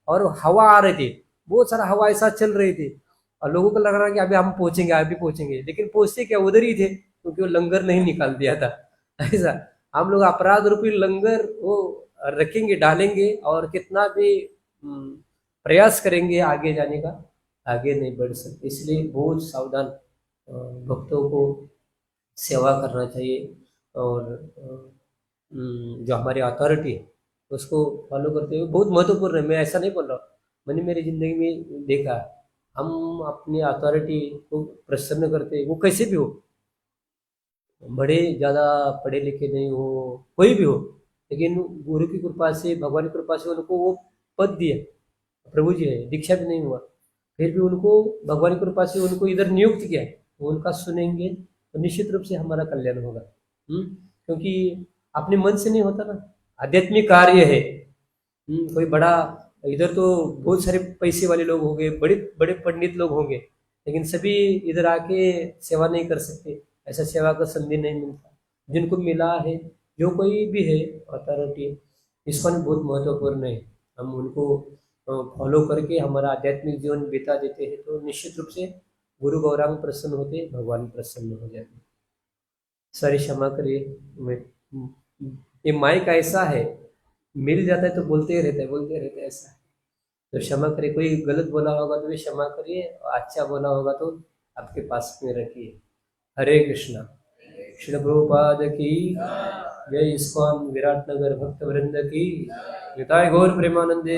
और हवा आ रही थी, बहुत सारा हवा ऐसा चल रही थी, और लोगों को लग रहा कि अभी हम पहुंचेंगे, अभी पहुंचेंगे, लेकिन पहुंचते क्या उधर ही थे, क्योंकि वो लंगर नहीं निकाल दिया था। ऐसा हम लोग अपराध रूपी लंगर वो रखेंगे, डालेंगे, और कितना भी प्रयास करेंगे आगे जाने का, आगे नहीं बढ़ सकते। इसलिए बहुत सावधान भक्तों को सेवा करना चाहिए, और जो हमारी अथॉरिटी है उसको फॉलो करते हुए बहुत महत्वपूर्ण है। मैं ऐसा नहीं बोल रहा हूँ, मैंने मेरी जिंदगी में देखा, हम अपनी अथॉरिटी को प्रसन्न करते, वो कैसे भी हो, बड़े ज़्यादा पढ़े लिखे नहीं हो, कोई भी हो, लेकिन गुरु की कृपा से, भगवान की कृपा से उनको वो पद दिया, प्रभु जी है, दीक्षा भी नहीं हुआ, फिर भी उनको भगवान की कृपा से उनको इधर नियुक्त किया है, वो उनका सुनेंगे तो निश्चित रूप से हमारा कल्याण होगा। क्योंकि अपने मन से नहीं होता ना, आध्यात्मिक कार्य है। कोई बड़ा, इधर तो बहुत सारे पैसे वाले लोग होंगे, बड़े बड़े पंडित लोग होंगे, लेकिन सभी इधर आके सेवा नहीं कर सकते, ऐसा सेवा का संधि नहीं मिलता। जिनको मिला है, जो कोई भी है अथॉरिटी, इसको बहुत महत्वपूर्ण है, हम उनको फॉलो करके हमारा आध्यात्मिक जीवन बिता देते हैं तो निश्चित रूप से गुरु गौरांग प्रसन्न होते, भगवान प्रसन्न हो जाते। सारी क्षमा करिए। ये माइक ऐसा है, मिल जाता है तो बोलते ही रहता है, बोलते रहता है, ऐसा है। तो क्षमा करिए, कोई गलत बोला होगा तो भी क्षमा करिए, और अच्छा बोला होगा तो आपके पास में रखिए। हरे कृष्णा। श्रील प्रभुपाद की जय। इस्कॉन विराटनगर भक्त वृंद की निताय गौर प्रेमानंदे।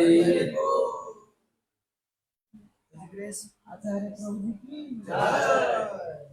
आचार्य प्रभु जी की जय।